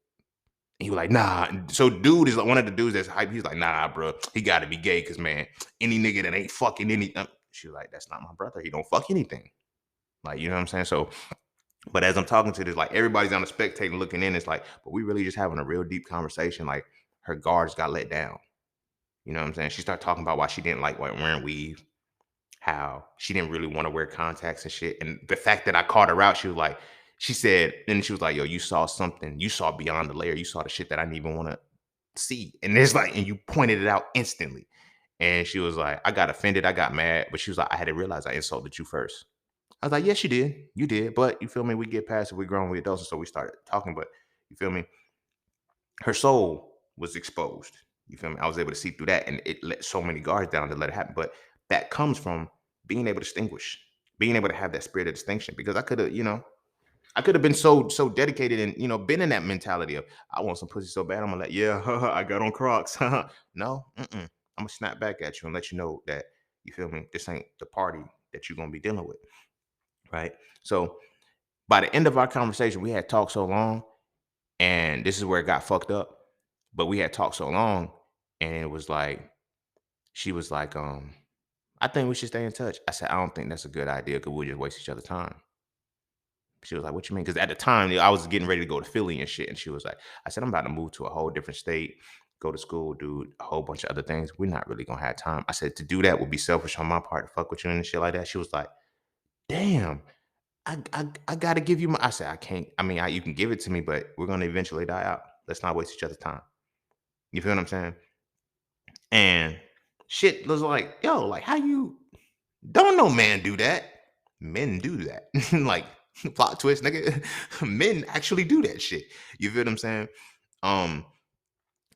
And he was like, nah. So dude is like one of the dudes that's hype. He's like, nah, bro, he gotta be gay. Cause man, any nigga that ain't fucking any she was like, that's not my brother. He don't fuck anything. Like, you know what I'm saying? So, but as I'm talking to this, like everybody's on the spectator looking in, it's like, but we really just having a real deep conversation. Like her guards got let down. You know what I'm saying? She started talking about why she didn't like wearing weave, how she didn't really want to wear contacts and shit. And the fact that I called her out, she was like, she said, and she was like, yo, you saw something, you saw beyond the layer, you saw the shit that I didn't even want to see. And it's like, and you pointed it out instantly. And she was like, I got offended, I got mad, but she was like, I had to realize I insulted you first. I was like, yes, you did. You did. But you feel me? We get past it, we're grown, we adults. And so we started talking, but you feel me? Her soul was exposed. You feel me? I was able to see through that, and it let so many guards down to let it happen. But that comes from being able to distinguish, being able to have that spirit of distinction. Because I could have been so dedicated and been in that mentality of I want some pussy so bad. I'm gonna let I got on Crocs. No, I'm gonna snap back at you and let you know that you feel me. This ain't the party that you're gonna be dealing with, right? So by the end of our conversation, we had talked so long, and this is where it got fucked up. But we had talked so long, and it was like she was like, I think we should stay in touch. I said, I don't think that's a good idea because we'll just waste each other's time. She was like, what you mean? Because at the time, I was getting ready to go to Philly and shit. And she was like, I said, I'm about to move to a whole different state, go to school, do a whole bunch of other things. We're not really going to have time. I said, to do that would be selfish on my part to fuck with you and shit like that. She was like, damn, I gotta give you my. I said, I can't. I mean, you can give it to me, but we're gonna eventually die out. Let's not waste each other's time. You feel what I'm saying? And shit was like, yo, like how you don't no man do that. Men do that. Like plot twist, nigga. Men actually do that shit. You feel what I'm saying? Um,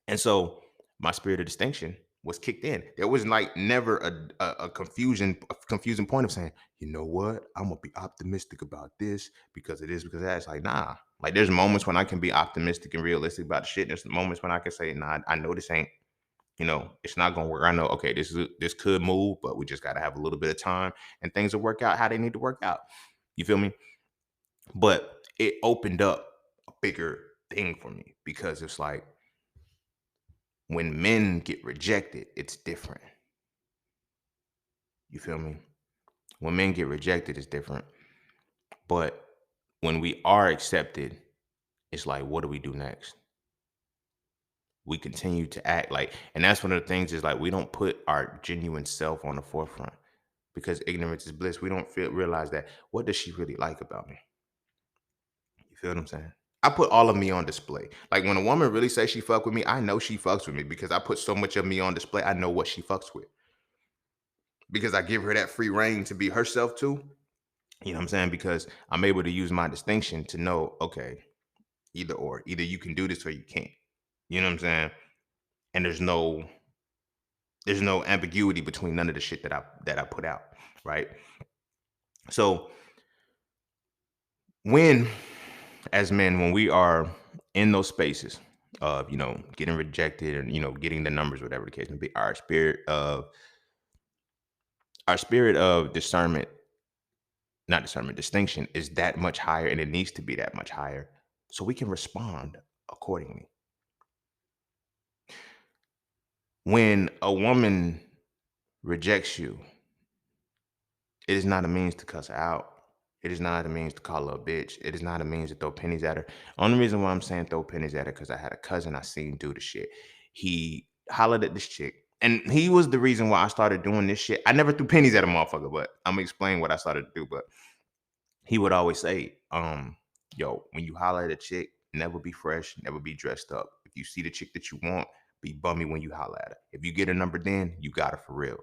and so my spirit of distinction was kicked in. There was like never a confusing point of saying, you know what, I'm gonna be optimistic about this because it is because of that. It's like, nah. Like there's moments when I can be optimistic and realistic about the shit. There's moments when I can say, nah, I know this ain't, it's not gonna work. I know, okay, this could move, but we just gotta have a little bit of time and things will work out how they need to work out. You feel me? But it opened up a bigger thing for me because it's like when men get rejected, it's different. You feel me? When men get rejected, it's different. But when we are accepted, it's like, what do we do next? We continue to act like, and that's one of the things is like we don't put our genuine self on the forefront because ignorance is bliss. We don't realize that what does she really like about me? You feel what I'm saying? I put all of me on display. Like when a woman really says she fuck with me, I know she fucks with me because I put so much of me on display. I know what she fucks with because I give her that free reign to be herself too. You know what I'm saying? Because I'm able to use my distinction to know, okay, either or, either you can do this or you can't. You know what I'm saying? And there's no ambiguity between none of the shit that I put out, right? So when as men, when we are in those spaces of, getting rejected and, getting the numbers, whatever the case may be, our spirit of discernment, not discernment, distinction is that much higher and it needs to be that much higher so we can respond accordingly. When a woman rejects you, it is not a means to cuss her out. It is not a means to call her a bitch. It is not a means to throw pennies at her. Only reason why I'm saying throw pennies at her because I had a cousin I seen do the shit. He hollered at this chick. And he was the reason why I started doing this shit. I never threw pennies at a motherfucker, but I'm gonna explain what I started to do. But he would always say, yo, when you holler at a chick, never be fresh, never be dressed up. If you see the chick that you want, be bummy when you holler at her. If you get a number then, you got her for real.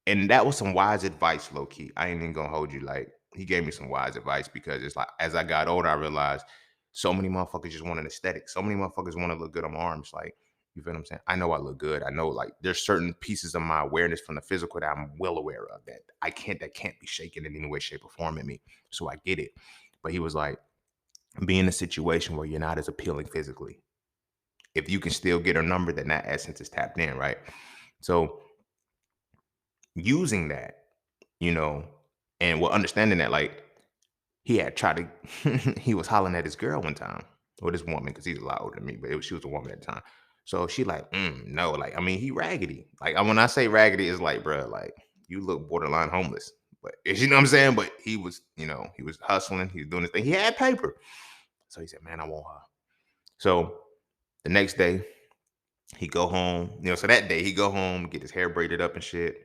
And that was some wise advice, low key. I ain't even gonna hold you. Like, he gave me some wise advice because it's like, as I got older, I realized so many motherfuckers just want an aesthetic. So many motherfuckers want to look good on my arms. Like, you feel what I'm saying? I know I look good. I know, like, there's certain pieces of my awareness from the physical that I'm well aware of that can't be shaken in any way, shape, or form in me. So I get it. But he was like, be in a situation where you're not as appealing physically. If you can still get a number, then that essence is tapped in, right? So using that, you know, and well, understanding that, like, he had tried to, he was hollering at his girl one time, or this woman, because he's a lot older than me, but she was a woman at the time. So she like, no, like, I mean, he raggedy. Like, when I say raggedy, it's like, bro, like, you look borderline homeless. But you know what I'm saying? But he was, he was hustling, he was doing his thing. He had paper. So he said, man, I want her. So the next day, he go home, so that day he go home, get his hair braided up and shit,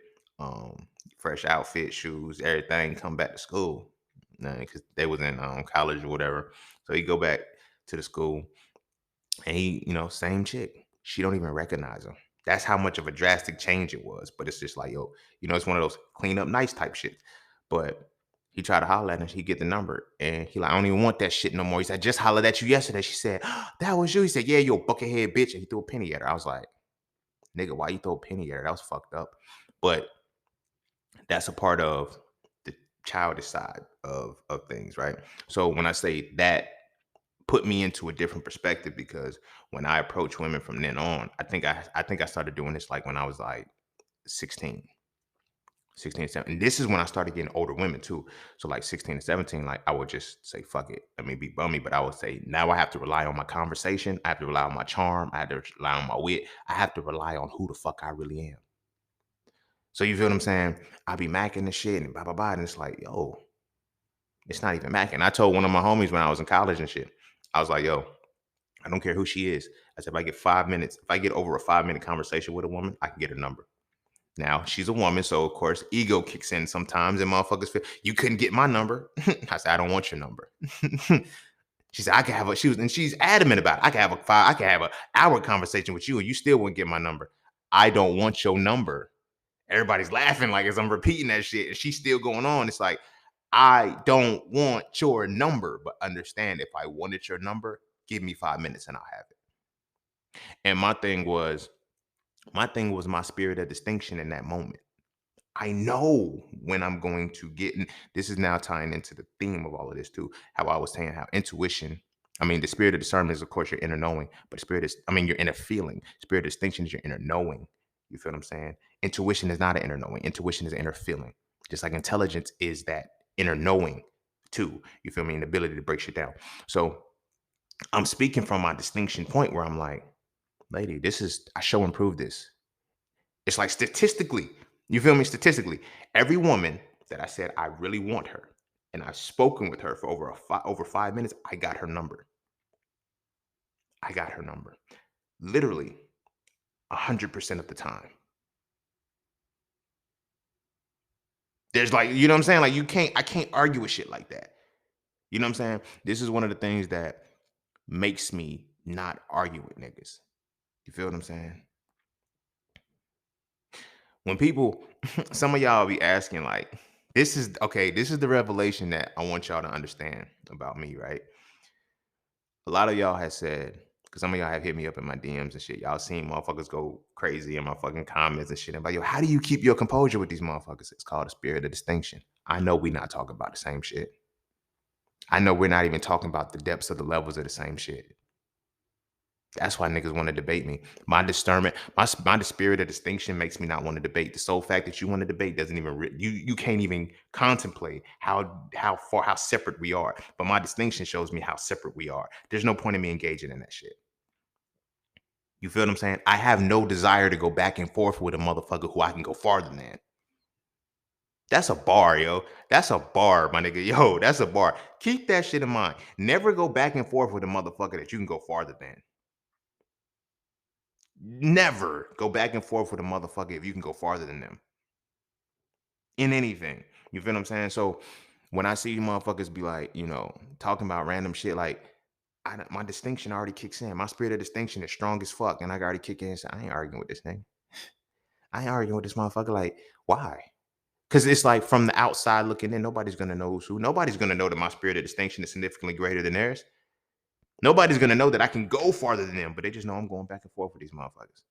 fresh outfit, shoes, everything, come back to school. Because they was in college or whatever. So he go back to the school and he, same chick. She don't even recognize him. That's how much of a drastic change it was. But it's just like, yo, it's one of those clean up nice type shit. But he tried to holler at her. He get the number. And he like, I don't even want that shit no more. He said, I just hollered at you yesterday. She said, that was you. He said, yeah, you a buckethead bitch. And he threw a penny at her. I was like, nigga, why you throw a penny at her? That was fucked up. But that's a part of the childish side of things, right? So when I say that put me into a different perspective because when I approach women from then on, I think I started doing this like when I was like 16, 16, 17. And this is when I started getting older women too. So like 16 and 17, like I would just say, fuck it. Let me be bummy. But I would say, now I have to rely on my conversation. I have to rely on my charm. I have to rely on my wit. I have to rely on who the fuck I really am. So you feel what I'm saying? I be macking the shit and blah, blah, blah. And it's like, yo, it's not even macking. I told one of my homies when I was in college and shit, I was like, yo, I don't care who she is. I said, if I get 5 minutes, if I get over a 5-minute conversation with a woman, I can get her number. Now she's a woman, so of course ego kicks in sometimes, and motherfuckers feel you couldn't get my number. I said I don't want your number. She said I can have a. She was and she's adamant about it. I can have a five. I can have an hour conversation with you, and you still wouldn't get my number. I don't want your number. Everybody's laughing like as I'm repeating that shit, and she's still going on. It's like I don't want your number, but understand if I wanted your number, give me 5 minutes and I'll have it. And my thing was my spirit of distinction in that moment. I know when I'm going to get, and this is now tying into the theme of all of this too. How I was saying how intuition, I mean, the spirit of discernment is, of course, your inner knowing, but spirit is, I mean, your inner feeling. Spirit of distinction is your inner knowing. You feel what I'm saying? Intuition is not an inner knowing. Intuition is an inner feeling. Just like intelligence is that inner knowing too. You feel me? And the ability to break shit down. So I'm speaking from my distinction point where I'm like, lady, this is, I show and prove this. It's like statistically, you feel me? Statistically, every woman that I said I really want her, and I've spoken with her for over 5 minutes, I got her number. I got her number. Literally 100% of the time. There's like, you know what I'm saying? Like I can't argue with shit like that. You know what I'm saying? This is one of the things that makes me not argue with niggas. You feel what I'm saying? When people, some of y'all be asking, like, this is okay, this is the revelation that I want y'all to understand about me, right? A lot of y'all has said, because some of y'all have hit me up in my DMs and shit. Y'all seen motherfuckers go crazy in my fucking comments and shit. I'm like, yo, how do you keep your composure with these motherfuckers? It's called a spirit of distinction. I know we not talking about the same shit. I know we're not even talking about the depths of the levels of the same shit. That's why niggas want to debate me. My discernment, my spirit of distinction makes me not want to debate. The sole fact that you want to debate doesn't even you can't even contemplate how separate we are. But my distinction shows me how separate we are. There's no point in me engaging in that shit. You feel what I'm saying? I have no desire to go back and forth with a motherfucker who I can go farther than. That's a bar, yo. That's a bar, my nigga. Yo, that's a bar. Keep that shit in mind. Never go back and forth with a motherfucker that you can go farther than. Never go back and forth with a motherfucker if you can go farther than them in anything. You feel what I'm saying? So when I see you motherfuckers be like, talking about random shit, like my distinction already kicks in. My spirit of distinction is strong as fuck, and I already kick in. So I ain't arguing with this thing. I ain't arguing with this motherfucker. Like, why? Because it's like from the outside looking in, nobody's gonna know who's who. Nobody's gonna know that my spirit of distinction is significantly greater than theirs. Nobody's gonna know that I can go farther than them, but they just know I'm going back and forth with these motherfuckers.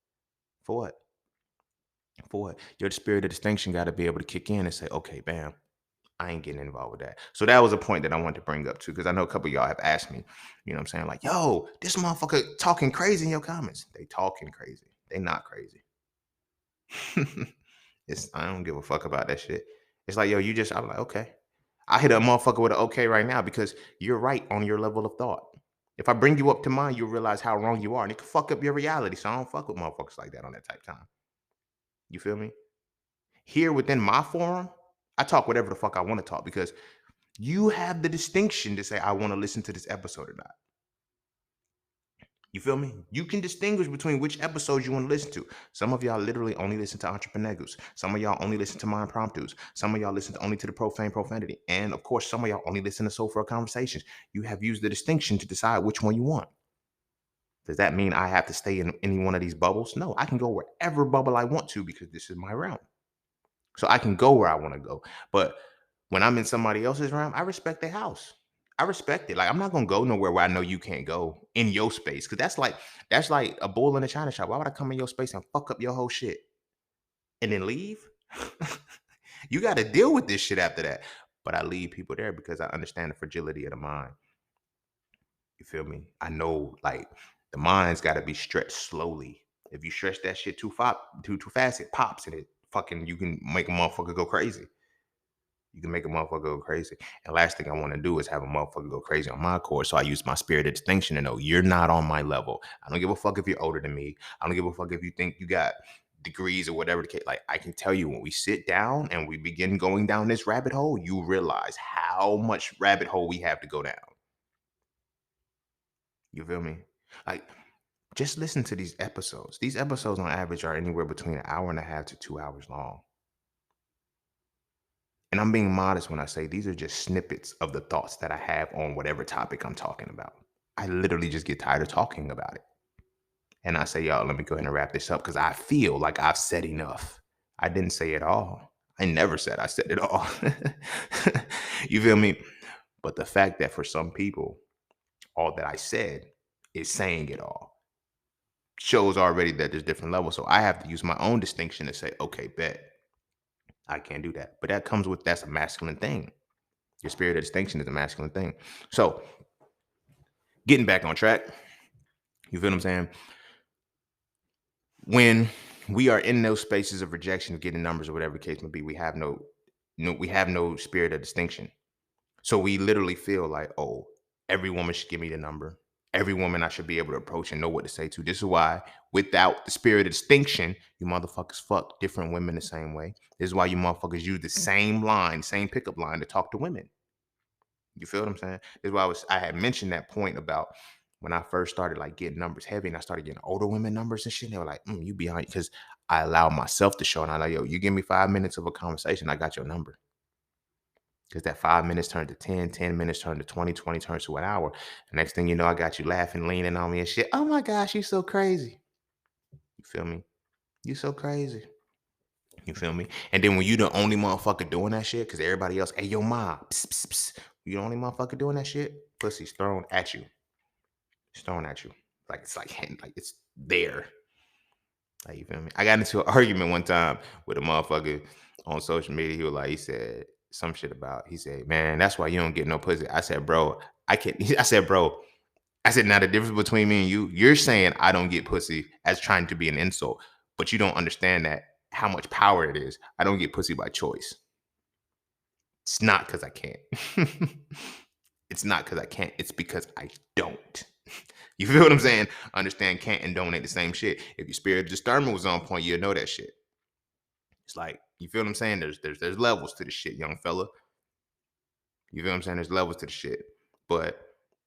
For what? For what? Your spirit of distinction got to be able to kick in and say, okay, bam, I ain't getting involved with that. So that was a point that I wanted to bring up too, because I know a couple of y'all have asked me, you know what I'm saying? Like, yo, this motherfucker talking crazy in your comments. They talking crazy. They not crazy. I don't give a fuck about that shit. It's like, yo, I'm like, okay. I hit a motherfucker with an okay right now because you're right on your level of thought. If I bring you up to mine, you'll realize how wrong you are. And it can fuck up your reality. So I don't fuck with motherfuckers like that on that type of time. You feel me? Here within my forum, I talk whatever the fuck I want to talk because you have the distinction to say, I want to listen to this episode or not. You feel me? You can distinguish between which episodes you want to listen to. Some of y'all literally only listen to entrepreneurs. Some of y'all only listen to my impromptus. Some of y'all listen only to the profane profanity. And of course, some of y'all only listen to soulful conversations. You have used the distinction to decide which one you want. Does that mean I have to stay in any one of these bubbles? No, I can go wherever bubble I want to because this is my realm. So I can go where I want to go. But when I'm in somebody else's realm, I respect their house. I respect it. Like I'm not gonna go nowhere where I know you can't go in your space. Cause that's like a bull in a china shop. Why would I come in your space and fuck up your whole shit and then leave? You got to deal with this shit after that. But I leave people there because I understand the fragility of the mind. You feel me? I know like the mind's got to be stretched slowly. If you stretch that shit too fast, it pops and it fucking you can make a motherfucker go crazy. You can make a motherfucker go crazy. And last thing I want to do is have a motherfucker go crazy on my course. So I use my spirit of distinction to know you're not on my level. I don't give a fuck if you're older than me. I don't give a fuck if you think you got degrees or whatever the case. Like I can tell you when we sit down and we begin going down this rabbit hole, you realize how much rabbit hole we have to go down. You feel me? Like Just listen to these episodes. These episodes on average are anywhere between an hour and a half to 2 hours long. And I'm being modest when I say these are just snippets of the thoughts that I have on whatever topic I'm talking about. I literally just get tired of talking about it. And I say, y'all, let me go ahead and wrap this up because I feel like I've said enough. I didn't say it all. I never said I said it all. You feel me? But the fact that for some people, all that I said is saying it all shows already that there's different levels. So I have to use my own distinction to say, okay, bet I can't do that. But that comes with that's a masculine thing. Your spirit of distinction is a masculine thing. So getting back on track, you feel what I'm saying? When we are in those spaces of rejection, getting numbers or whatever the case may be, we have no spirit of distinction. So we literally feel like, oh, every woman should give me the number. Every woman I should be able to approach and know what to say to. This is why, without the spirit of distinction, you motherfuckers fuck different women the same way. This is why you motherfuckers use the same line, same pickup line to talk to women. You feel what I'm saying? This is why I had mentioned that point about when I first started like getting numbers heavy and I started getting older women numbers and shit. They were like, you behind because I allow myself to show. And I like, yo, you give me 5 minutes of a conversation, I got your number. Because that 5 minutes turned to 10, 10 minutes turned to 20, 20 turns to an hour. The next thing you know, I got you laughing, leaning on me and shit. Oh my gosh, you so crazy. You feel me? You so crazy. You feel me? And then when you the only motherfucker doing that shit, because everybody else, hey, yo, ma, psst, psst, psst. You the only motherfucker doing that shit, pussy's thrown at you. It's thrown at you. Like it's like it's there. Like, you feel me? I got into an argument one time with a motherfucker on social media. He said some shit about, he said, man, that's why you don't get no pussy. I said, bro, I can't. I said, bro, I said, now the difference between me and you're saying I don't get pussy as trying to be an insult, but you don't understand that how much power it is. I don't get pussy by choice. It's not because I can't. It's not because I can't. It's because I don't. You feel what I'm saying? Understand can't and don't ain't the same shit. If your spirit of discernment was on point, you'd know that shit. It's like, you feel what I'm saying? There's levels to the shit, young fella. You feel what I'm saying? There's levels to the shit. But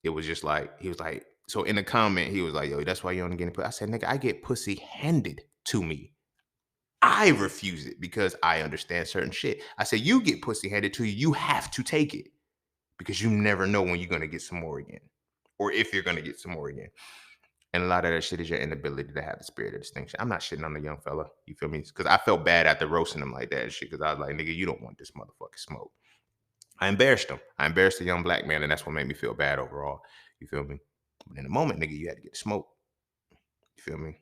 it was just like, he was like, so in the comment, he was like, yo, that's why you don't get any pussy. I said, nigga, I get pussy handed to me. I refuse it because I understand certain shit. I said, you get pussy handed to you, you have to take it because you never know when you're going to get some more again or if you're going to get some more again. And a lot of that shit is your inability to have the spirit of distinction. I'm not shitting on the young fella. You feel me? Because I felt bad after roasting him like that and shit. Because I was like, nigga, you don't want this motherfucking smoke. I embarrassed him. I embarrassed the young black man, and that's what made me feel bad overall. You feel me? But in the moment, nigga, you had to get the smoke. You feel me?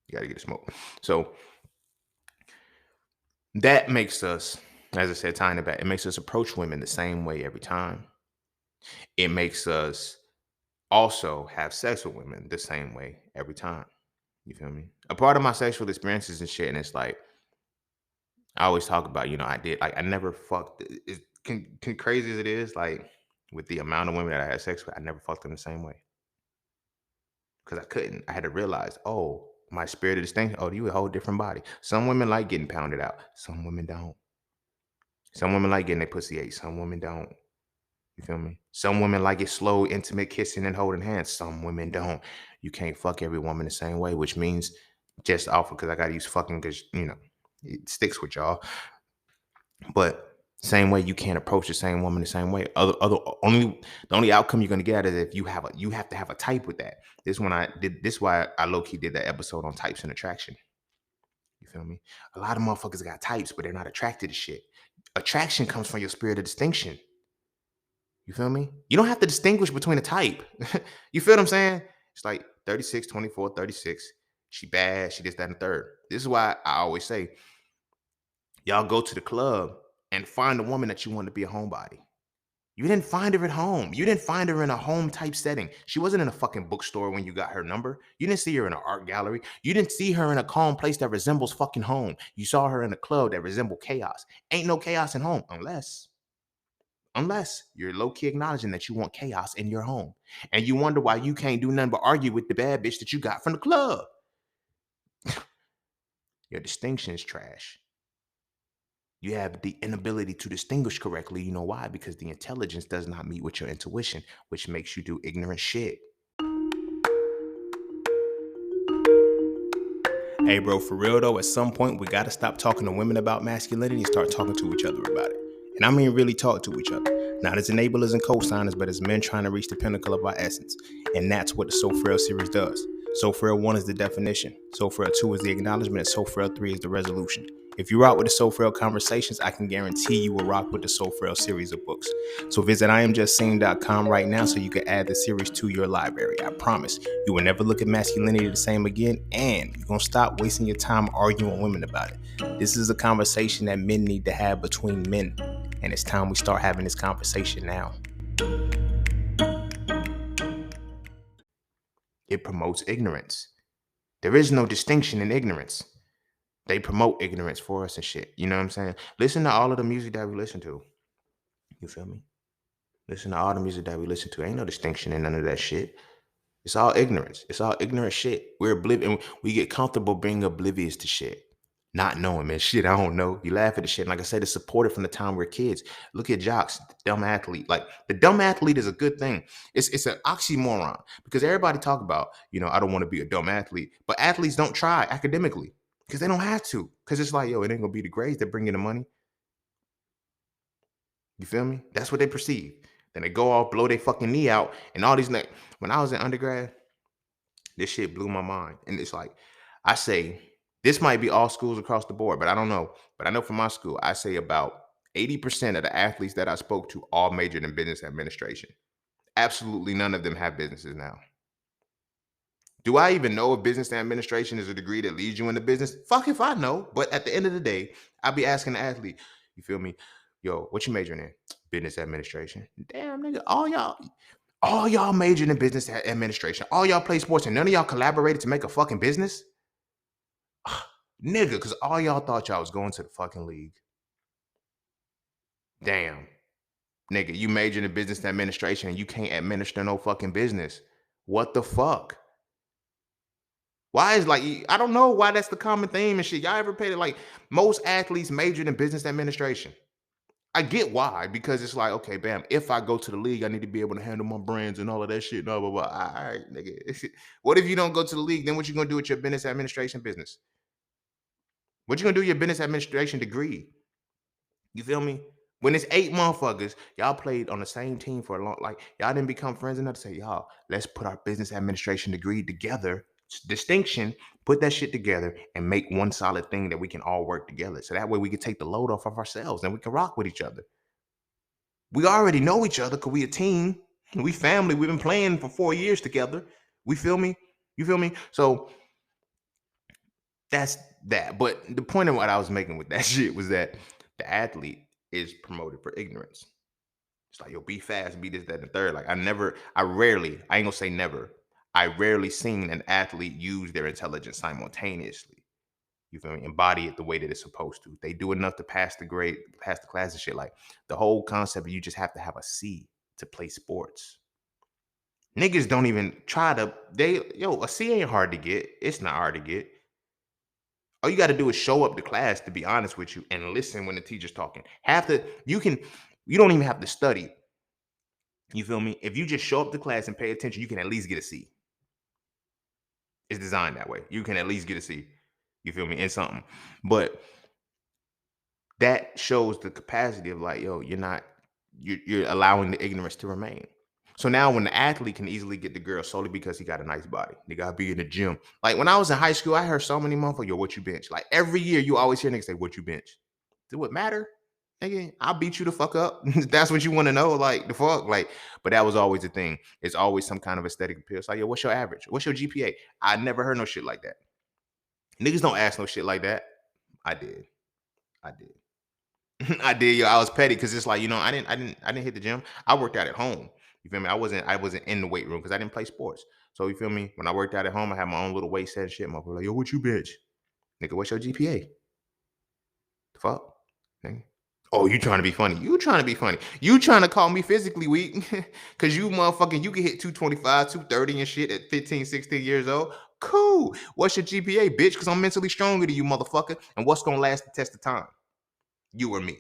You got to get the smoke. So that makes us, as I said, tying it back, it makes us approach women the same way every time. It makes us also have sex with women the same way every time. You feel me? A part of my sexual experiences and shit, and it's like, I always talk about, I never fucked, crazy as it is, like, with the amount of women that I had sex with, I never fucked them the same way. Because I couldn't. I had to realize, oh, my spirit of distinction, oh, you a whole different body. Some women like getting pounded out. Some women don't. Some women like getting their pussy ate. Some women don't. You feel me? Some women like it slow, intimate kissing and holding hands. Some women don't. You can't fuck every woman the same way, which means just off because I got to use fucking because, it sticks with y'all. But same way you can't approach the same woman the same way. The only outcome you're gonna get out of it if you have to have a type with that. This is why I low key did that episode on types and attraction. You feel me? A lot of motherfuckers got types, but they're not attracted to shit. Attraction comes from your spirit of distinction. You feel me? You don't have to distinguish between a type. You feel what I'm saying? It's like 36, 24, 36. She bad, she this, that, and the third. This is why I always say, y'all go to the club and find a woman that you want to be a homebody. You didn't find her at home. You didn't find her in a home type setting. She wasn't in a fucking bookstore when you got her number. You didn't see her in an art gallery. You didn't see her in a calm place that resembles fucking home. You saw her in a club that resembled chaos. Ain't no chaos in home unless you're low-key acknowledging that you want chaos in your home. And you wonder why you can't do nothing but argue with the bad bitch that you got from the club. Your distinction is trash. You have the inability to distinguish correctly. You know why? Because the intelligence does not meet with your intuition, which makes you do ignorant shit. Hey, bro, for real though, at some point we gotta stop talking to women about masculinity and start talking to each other about it. And I mean really talk to each other. Not as enablers and co-signers, but as men trying to reach the pinnacle of our essence. And that's what the So Frail series does. So Frail 1 is the definition. So Frail 2 is the acknowledgement. And So Frail 3 is the resolution. If you rock with the So Frail conversations, I can guarantee you will rock with the So Frail series of books. So visit IamJustSing.com right now so you can add the series to your library. I promise you will never look at masculinity the same again, and you're going to stop wasting your time arguing with women about it. This is a conversation that men need to have between men, and it's time we start having this conversation now. It promotes ignorance. There is no distinction in ignorance. They promote ignorance for us and shit. You know what I'm saying? Listen to all of the music that we listen to. You feel me? Listen to all the music that we listen to. Ain't no distinction in none of that shit. It's all ignorance. It's all ignorant shit. We're oblivious. We get comfortable being oblivious to shit. Not knowing, man. Shit, I don't know. You laugh at the shit. And like I said, it's supported from the time we're kids. Look at jocks, the dumb athlete. Like the dumb athlete is a good thing. It's an oxymoron because everybody talk about, I don't want to be a dumb athlete. But athletes don't try academically because they don't have to. Because it's like, yo, it ain't gonna be the grades that bring in the money. You feel me? That's what they perceive. Then they go off, blow their fucking knee out, and all these. When I was in undergrad, this shit blew my mind. And it's like, I say, this might be all schools across the board, but I don't know. But I know for my school, I say about 80% of the athletes that I spoke to all majored in business administration. Absolutely none of them have businesses now. Do I even know if business administration is a degree that leads you into business? Fuck if I know. But at the end of the day, I'll be asking the athlete, you feel me? Yo, what you majoring in? Business administration. Damn, nigga, all y'all majored in business administration. All y'all play sports and none of y'all collaborated to make a fucking business? Nigga, because all y'all thought y'all was going to the fucking league. Damn. Nigga, you majored in business administration and you can't administer no fucking business. What the fuck? Why is I don't know why that's the common theme and shit. Y'all ever paid it like most athletes majored in business administration? I get why, because it's like, okay, bam, if I go to the league, I need to be able to handle my brands and all of that shit. Blah, blah, blah. All right, nigga. What if you don't go to the league? Then what you gonna do with your business administration business? What you gonna do with your business administration degree? You feel me? When it's 8 motherfuckers, y'all played on the same team for a long, y'all didn't become friends enough to say, y'all, let's put our business administration degree together. Distinction, put that shit together and make one solid thing that we can all work together. So that way we can take the load off of ourselves and we can rock with each other. We already know each other because we a team. We family. We've been playing for 4 years together. We feel me? You feel me? So that's that. But the point of what I was making with that shit was that the athlete is promoted for ignorance. It's like, yo, be fast, be this, that, and the third. I ain't gonna say never. I rarely seen an athlete use their intelligence simultaneously. You feel me? Embody it the way that it's supposed to. They do enough to pass the grade, pass the class and shit. Like the whole concept of you just have to have a C to play sports. Niggas don't even try to, a C ain't hard to get. It's not hard to get. All you got to do is show up to class, to be honest with you, and listen when the teacher's talking. You don't even have to study. You feel me? If you just show up to class and pay attention, you can at least get a C. It's designed that way. You can at least get a C. You feel me? In something. But that shows the capacity of you're allowing the ignorance to remain. So now when the athlete can easily get the girl solely because he got a nice body, they gotta be in the gym. Like when I was in high school, I heard so many motherfuckers, yo, what you bench? Like every year you always hear niggas say, what you bench? Do it matter? Nigga, I'll beat you the fuck up. That's what you want to know. Like the fuck. But that was always the thing. It's always some kind of aesthetic appeal. It's like, yo, what's your average? What's your GPA? I never heard no shit like that. Niggas don't ask no shit like that. I did. I did, yo. I was petty because it's like, I didn't hit the gym. I worked out at home. You feel me? I wasn't in the weight room because I didn't play sports. So you feel me? When I worked out at home, I had my own little weight set and shit. Motherfucker like, yo, what you bench? Nigga, what's your GPA? The fuck? Nigga. Oh, you trying to be funny. You trying to be funny. You trying to call me physically weak. Cause you motherfucking, you can hit 225, 230 and shit at 15, 16 years old. Cool. What's your GPA, bitch? Cause I'm mentally stronger than you, motherfucker. And what's gonna last the test of time? You or me.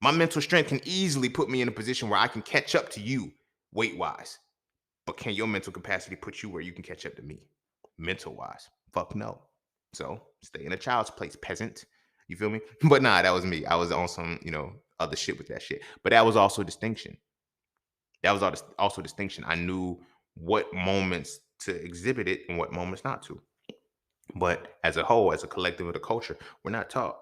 My mental strength can easily put me in a position where I can catch up to you weight wise. But can your mental capacity put you where you can catch up to me? mental wise. Fuck no. So stay in a child's place, peasant. You feel me? But nah, that was me. I was on some, other shit with that shit. But that was also distinction. That was also distinction. I knew what moments to exhibit it and what moments not to. But as a whole, as a collective of the culture, we're not taught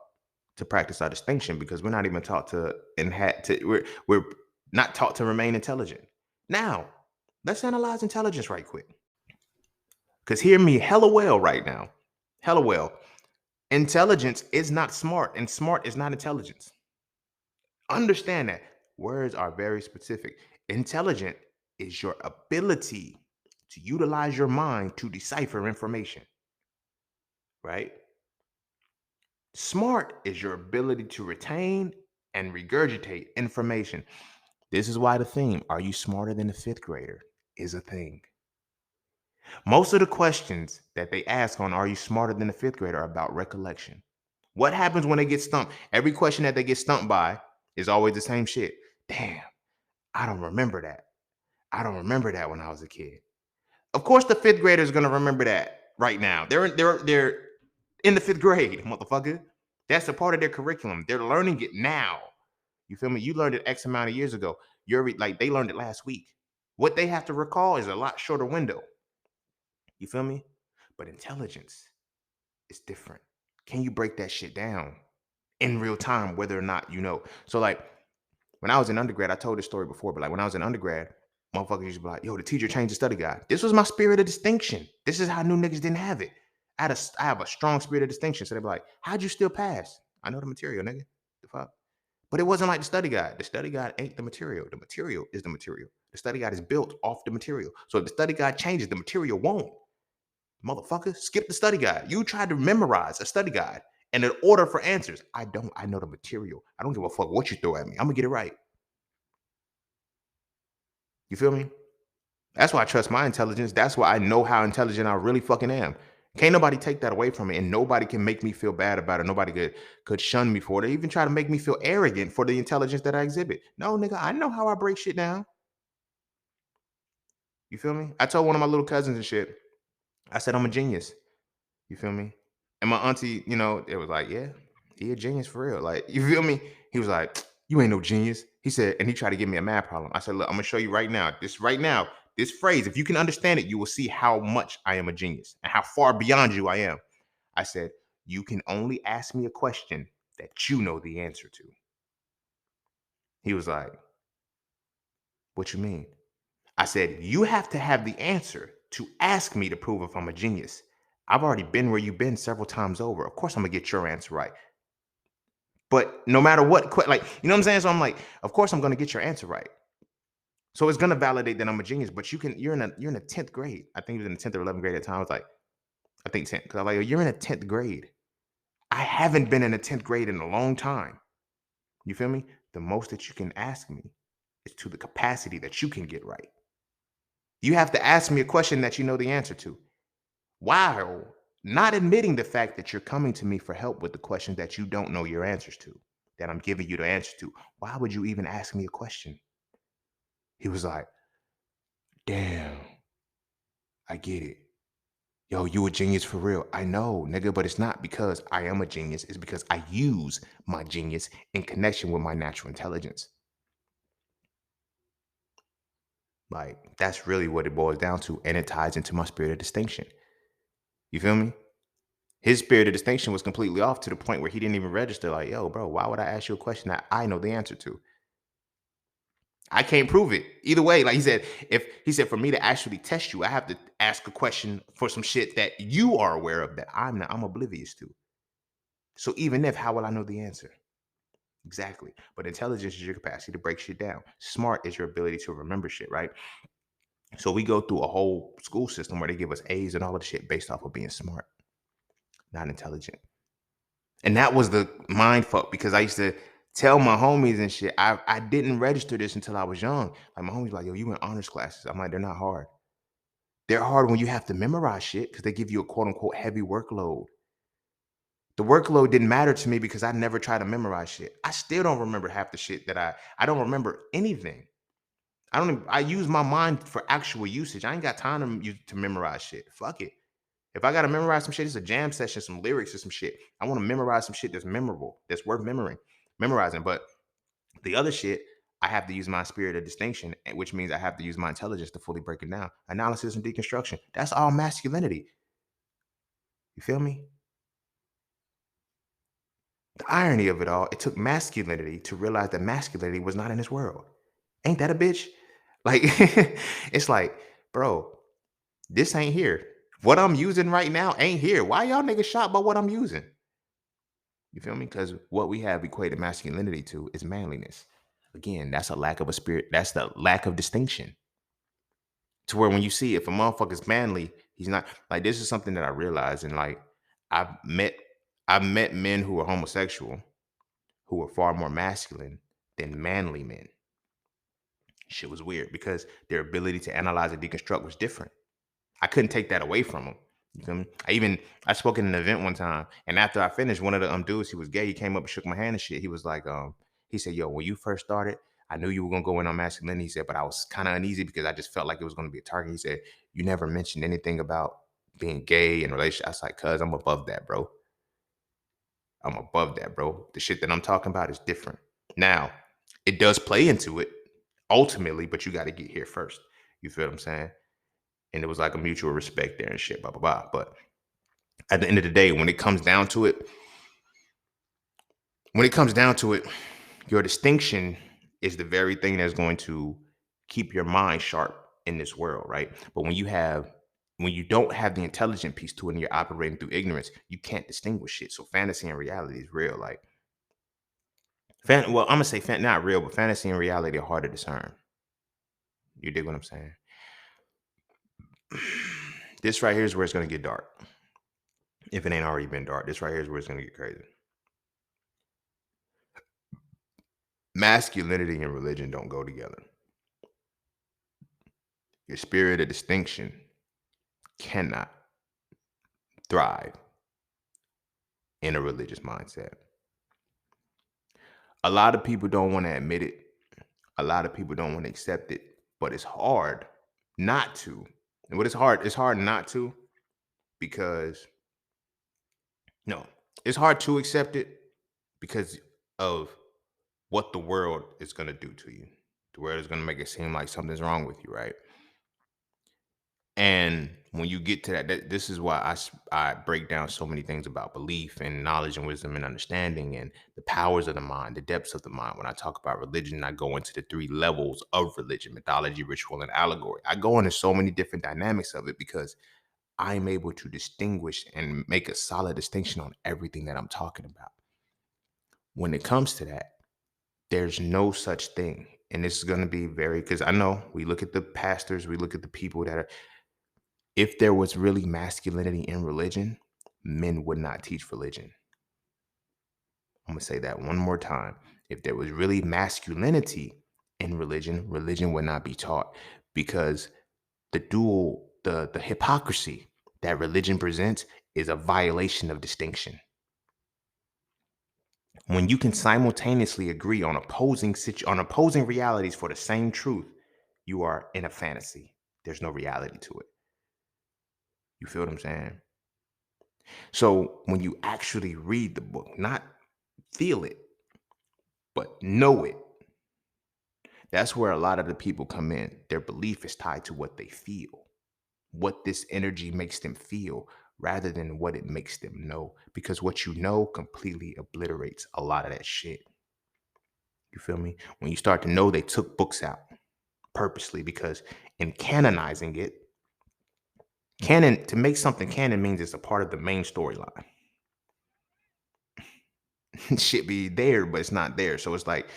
to practice our distinction because we're not even taught to and had to we're not taught to remain intelligent. Now, let's analyze intelligence right quick. Because hear me hella well right now. Hella well. Intelligence is not smart, and smart is not intelligence. Understand that. Words are very specific. Intelligent is your ability to utilize your mind to decipher information, right? Smart is your ability to retain and regurgitate information. This is why the theme, are you smarter than a fifth grader, is a thing. Most of the questions that they ask on are you smarter than a fifth grader are about recollection. What happens when they get stumped? Every question that they get stumped by is always the same shit. Damn, I don't remember that. I don't remember that when I was a kid. Of course, the fifth grader is gonna remember that right now. They're in the fifth grade, motherfucker. That's a part of their curriculum. They're learning it now. You feel me? You learned it X amount of years ago. Like they learned it last week. What they have to recall is a lot shorter window. You feel me? But intelligence is different. Can you break that shit down in real time, whether or not you know? So like when I was in undergrad, I told this story before, but like when I was in undergrad, motherfuckers used to be like, yo, the teacher changed the study guide. This was my spirit of distinction. This is how new niggas didn't have it. I have a strong spirit of distinction. So they'd be like, how'd you still pass? I know the material, nigga. The fuck? But it wasn't like the study guide. The study guide ain't the material. The material is the material. The study guide is built off the material. So if the study guide changes, the material won't. Motherfucker, skip the study guide. You tried to memorize a study guide and an order for answers. I don't. I know the material. I don't give a fuck what you throw at me. I'm gonna get it right. You feel me? That's why I trust my intelligence. That's why I know how intelligent I really fucking am. Can't nobody take that away from me, and nobody can make me feel bad about it. Nobody could shun me for it, or even try to make me feel arrogant for the intelligence that I exhibit. No, nigga, I know how I break shit down. You feel me? I told one of my little cousins and shit. I said I'm a genius. You feel me? And my auntie, it was like, yeah, he a genius for real. Like, you feel me? He was like, you ain't no genius. He said, and he tried to give me a math problem. I said, look, I'm gonna show you right now. This phrase, if you can understand it, you will see how much I am a genius and how far beyond you I am. I said, you can only ask me a question that you know the answer to. He was like, what you mean? I said, you have to have the answer to ask me to prove if I'm a genius. I've already been where you've been several times over. Of course, I'm gonna get your answer right. But no matter what, like, you know what I'm saying? So I'm like, of course, I'm gonna get your answer right. So it's gonna validate that I'm a genius. But you're in a 10th grade. I think it was in the 10th or 11th grade at the time. I was like, I think 10th. Because I'm like, you're in a 10th grade. I haven't been in a 10th grade in a long time. You feel me? The most that you can ask me is to the capacity that you can get right. You have to ask me a question that you know the answer to, while not admitting the fact that you're coming to me for help with the questions that you don't know your answers to, that I'm giving you the answer to. Why would you even ask me a question? He was like, damn, I get it. Yo, you a genius for real. I know, nigga, but it's not because I am a genius. It's because I use my genius in connection with my natural intelligence. Like, that's really what it boils down to. And it ties into my spirit of distinction. You feel me? His spirit of distinction was completely off to the point where he didn't even register. Like, yo, bro, why would I ask you a question that I know the answer to? I can't prove it. Either way, like he said, for me to actually test you, I have to ask a question for some shit that you are aware of that I'm oblivious to. So even if, how will I know the answer? Exactly. But intelligence is your capacity to break shit down. Smart is your ability to remember shit, right? So we go through a whole school system where they give us A's and all of the shit based off of being smart, not intelligent. And that was the mind fuck because I used to tell my homies and shit. I didn't register this until I was young. Like my homies like, yo, you in honors classes. I'm like, they're not hard. They're hard when you have to memorize shit because they give you a quote unquote heavy workload. The workload didn't matter to me because I never tried to memorize shit. I still don't remember half the shit that I don't remember anything. I use my mind for actual usage. I ain't got time to memorize shit. Fuck it. If I gotta memorize some shit, it's a jam session, some lyrics or some shit. I want to memorize some shit that's memorable, that's worth memorizing. But the other shit, I have to use my spirit of distinction, which means I have to use my intelligence to fully break it down. Analysis and deconstruction. That's all masculinity. You feel me? The irony of it all, it took masculinity to realize that masculinity was not in this world. Ain't that a bitch? Like, it's like, bro, this ain't here. What I'm using right now ain't here. Why y'all niggas shocked by what I'm using? You feel me? Because what we have equated masculinity to is manliness. Again, that's a lack of a spirit. That's the lack of distinction. To where when you see if a motherfucker's manly, he's not like this is something that I realized. And like I've met I've met men who are homosexual who are far more masculine than manly men. Shit was weird because their ability to analyze and deconstruct was different. I couldn't take that away from him. You feel me? I spoke in an event one time, and after I finished, one of the dudes, he was gay. He came up and shook my hand and shit. He was like, he said, "Yo, when you first started, I knew you were gonna go in on masculinity." He said, "But I was kind of uneasy because I just felt like it was gonna be a target." He said, "You never mentioned anything about being gay and relationship." I was like, "Cuz I'm above that, bro. I'm above that, bro. The shit that I'm talking about is different." Now, it does play into it ultimately, but you got to get here first. You feel what I'm saying? And it was like a mutual respect there and shit, blah blah blah. But at the end of the day, when it comes down to it, your distinction is the very thing that's going to keep your mind sharp in this world, right? But when you don't have the intelligent piece to it and you're operating through ignorance, you can't distinguish it. So fantasy and reality is real. Like well, I'm gonna say not real, but fantasy and reality are hard to discern. You dig what I'm saying? This right here is where it's gonna get dark. If it ain't already been dark, this right here is where it's gonna get crazy. Masculinity and religion don't go together. Your spirit of distinction cannot thrive in a religious mindset. A lot of people don't want to admit it. A lot of people don't want to accept it, but it's hard not to. And what is hard? It's hard not to because no, it's hard to accept it because of what the world is going to do to you. The world is going to make it seem like something's wrong with you, right? And when you get to this is why I break down so many things about belief and knowledge and wisdom and understanding and the powers of the mind, the depths of the mind. When I talk about religion, I go into the three levels of religion: mythology, ritual, and allegory. I go into so many different dynamics of it because I'm able to distinguish and make a solid distinction on everything that I'm talking about. When it comes to that, there's no such thing. And this is going to be because I know we look at the pastors, we look at the people that are, if there was really masculinity in religion, men would not teach religion. I'm going to say that one more time. If there was really masculinity in religion, religion would not be taught because the hypocrisy that religion presents is a violation of distinction. When you can simultaneously agree on opposing realities for the same truth, you are in a fantasy. There's no reality to it. You feel what I'm saying? So when you actually read the book, not feel it, but know it, that's where a lot of the people come in. Their belief is tied to what they feel, what this energy makes them feel, rather than what it makes them know. Because what you know completely obliterates a lot of that shit. You feel me? When you start to know, they took books out purposely because in canonizing it, to make something canon means it's a part of the main storyline. Shit be there, but it's not there. So it's like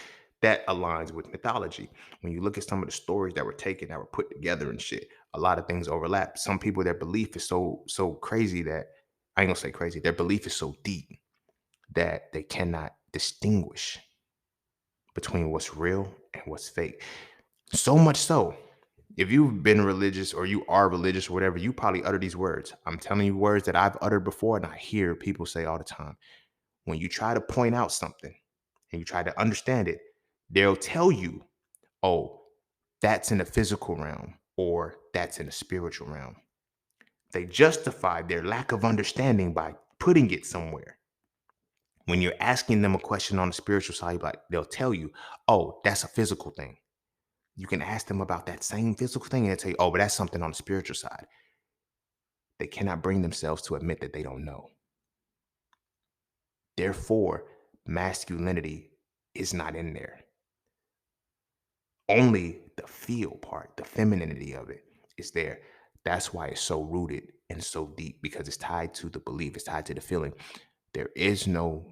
that aligns with mythology. When you look at some of the stories that were taken, that were put together and shit, a lot of things overlap. Some people, their belief is so crazy that I ain't gonna say crazy. Their belief is so deep that they cannot distinguish between what's real and what's fake. So much so, if you've been religious or you are religious or whatever, you probably utter these words. I'm telling you words that I've uttered before and I hear people say all the time. When you try to point out something and you try to understand it, they'll tell you, oh, that's in the physical realm or that's in the spiritual realm. They justify their lack of understanding by putting it somewhere. When you're asking them a question on the spiritual side, like they'll tell you, oh, that's a physical thing. You can ask them about that same physical thing and they'll tell you, oh, but that's something on the spiritual side. They cannot bring themselves to admit that they don't know. Therefore, masculinity is not in there. Only the feel part, the femininity of it is there. That's why it's so rooted and so deep, because it's tied to the belief, it's tied to the feeling. There is no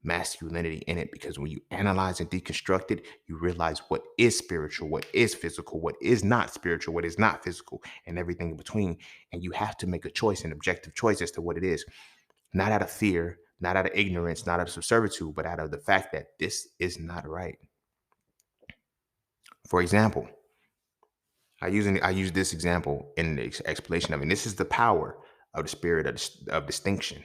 masculinity in it, because when you analyze and deconstruct it, you realize what is spiritual, what is physical, what is not spiritual, what is not physical, and everything in between. And you have to make a choice, an objective choice as to what it is, not out of fear, not out of ignorance, not out of servitude, but out of the fact that this is not right. For example, I use this example in the explanation of it. This is the power of the spirit of distinction.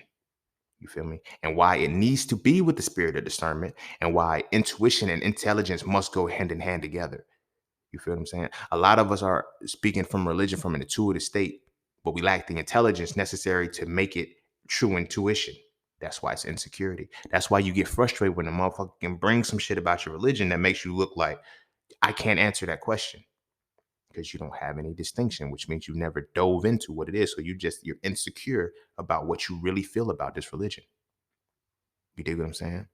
You feel me? And why it needs to be with the spirit of discernment, and why intuition and intelligence must go hand in hand together. You feel what I'm saying? A lot of us are speaking from religion from an intuitive state, but we lack the intelligence necessary to make it true intuition. That's why it's insecurity. That's why you get frustrated when a motherfucker can bring some shit about your religion that makes you look like, I can't answer that question, because you don't have any distinction, which means you never dove into what it is. So you're insecure about what you really feel about this religion. You dig what I'm saying?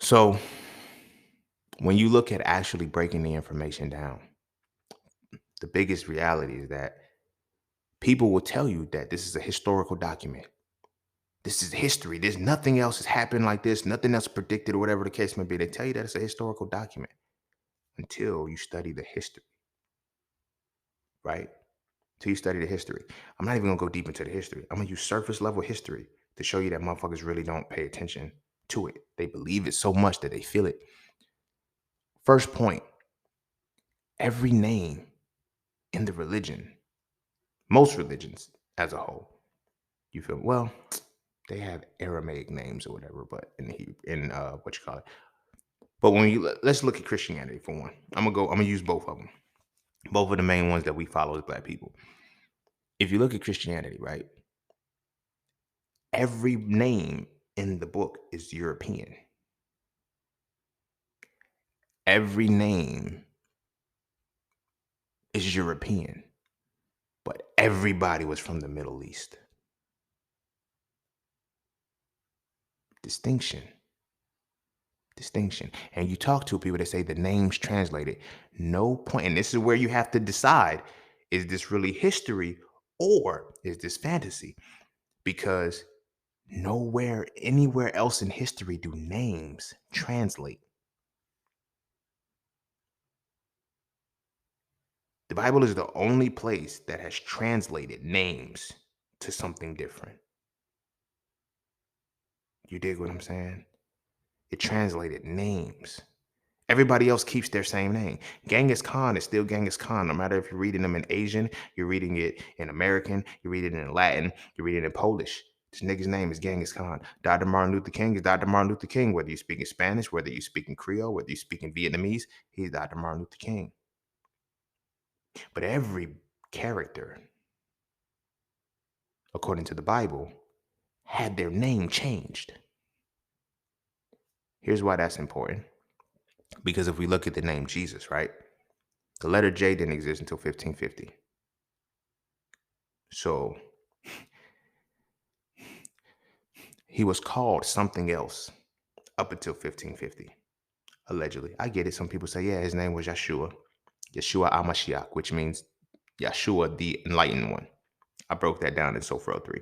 So when you look at actually breaking the information down, the biggest reality is that people will tell you that this is a historical document. This is history. There's nothing else has happened like this, nothing else predicted, or whatever the case may be. They tell you that it's a historical document until you study the history, right? Till you study the history. I'm not even gonna go deep into the history. I'm gonna use surface level history to show you that motherfuckers really don't pay attention to it. They believe it so much that they feel it. First point, every name in the religion, most religions as a whole, you feel, well, they have Aramaic names or whatever, but in what you call it. But when let's look at Christianity for one. I'm gonna use both of them. Both of the main ones that we follow as Black people. If you look at Christianity, right, every name in the book is European. Every name is European, but everybody was from the Middle East. Distinction. Distinction. And you talk to people that say the names translated. No point. And this is where you have to decide, is this really history or is this fantasy? Because nowhere, anywhere else in history do names translate. The Bible is the only place that has translated names to something different. You dig what I'm saying? It translated names. Everybody else keeps their same name. Genghis Khan is still Genghis Khan. No matter if you're reading them in Asian, you're reading it in American, you're reading it in Latin, you're reading it in Polish. This nigga's name is Genghis Khan. Dr. Martin Luther King is Dr. Martin Luther King. Whether you speak in Spanish, whether you speak in Creole, whether you speak in Vietnamese, he's Dr. Martin Luther King. But every character, according to the Bible, had their name changed. Here's why that's important. Because if we look at the name Jesus, right? The letter J didn't exist until 1550. So he was called something else up until 1550, allegedly. I get it. Some people say, yeah, his name was Yeshua, Yeshua Amashiach, which means Yeshua, the enlightened one. I broke that down in Frail 3.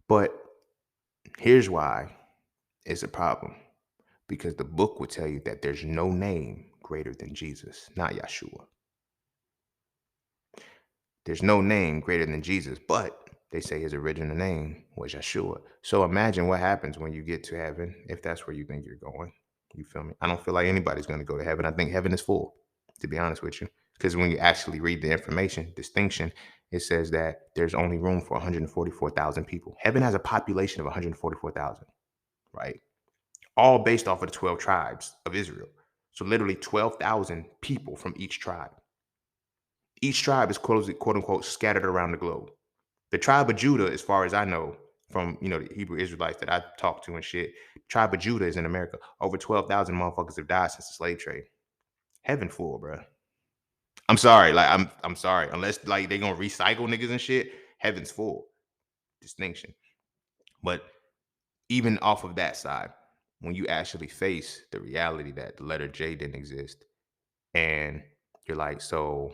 But here's why it's a problem. Because the book would tell you that there's no name greater than Jesus, not Yeshua. There's no name greater than Jesus, but they say his original name was Yeshua. So imagine what happens when you get to heaven, if that's where you think you're going. You feel me? I don't feel like anybody's going to go to heaven. I think heaven is full, to be honest with you. Because when you actually read the information, distinction, it says that there's only room for 144,000 people. Heaven has a population of 144,000, right? All based off of the 12 tribes of Israel. So literally 12,000 people from each tribe. Each tribe is quote unquote scattered around the globe. The tribe of Judah, as far as I know, from the Hebrew Israelites that I talked to and shit, tribe of Judah is in America. Over 12,000 motherfuckers have died since the slave trade. Heaven full, bro. I'm sorry, like I'm sorry. Unless like they gonna recycle niggas and shit, heaven's full. Distinction. But even off of that side, when you actually face the reality that the letter J didn't exist, and you're like, so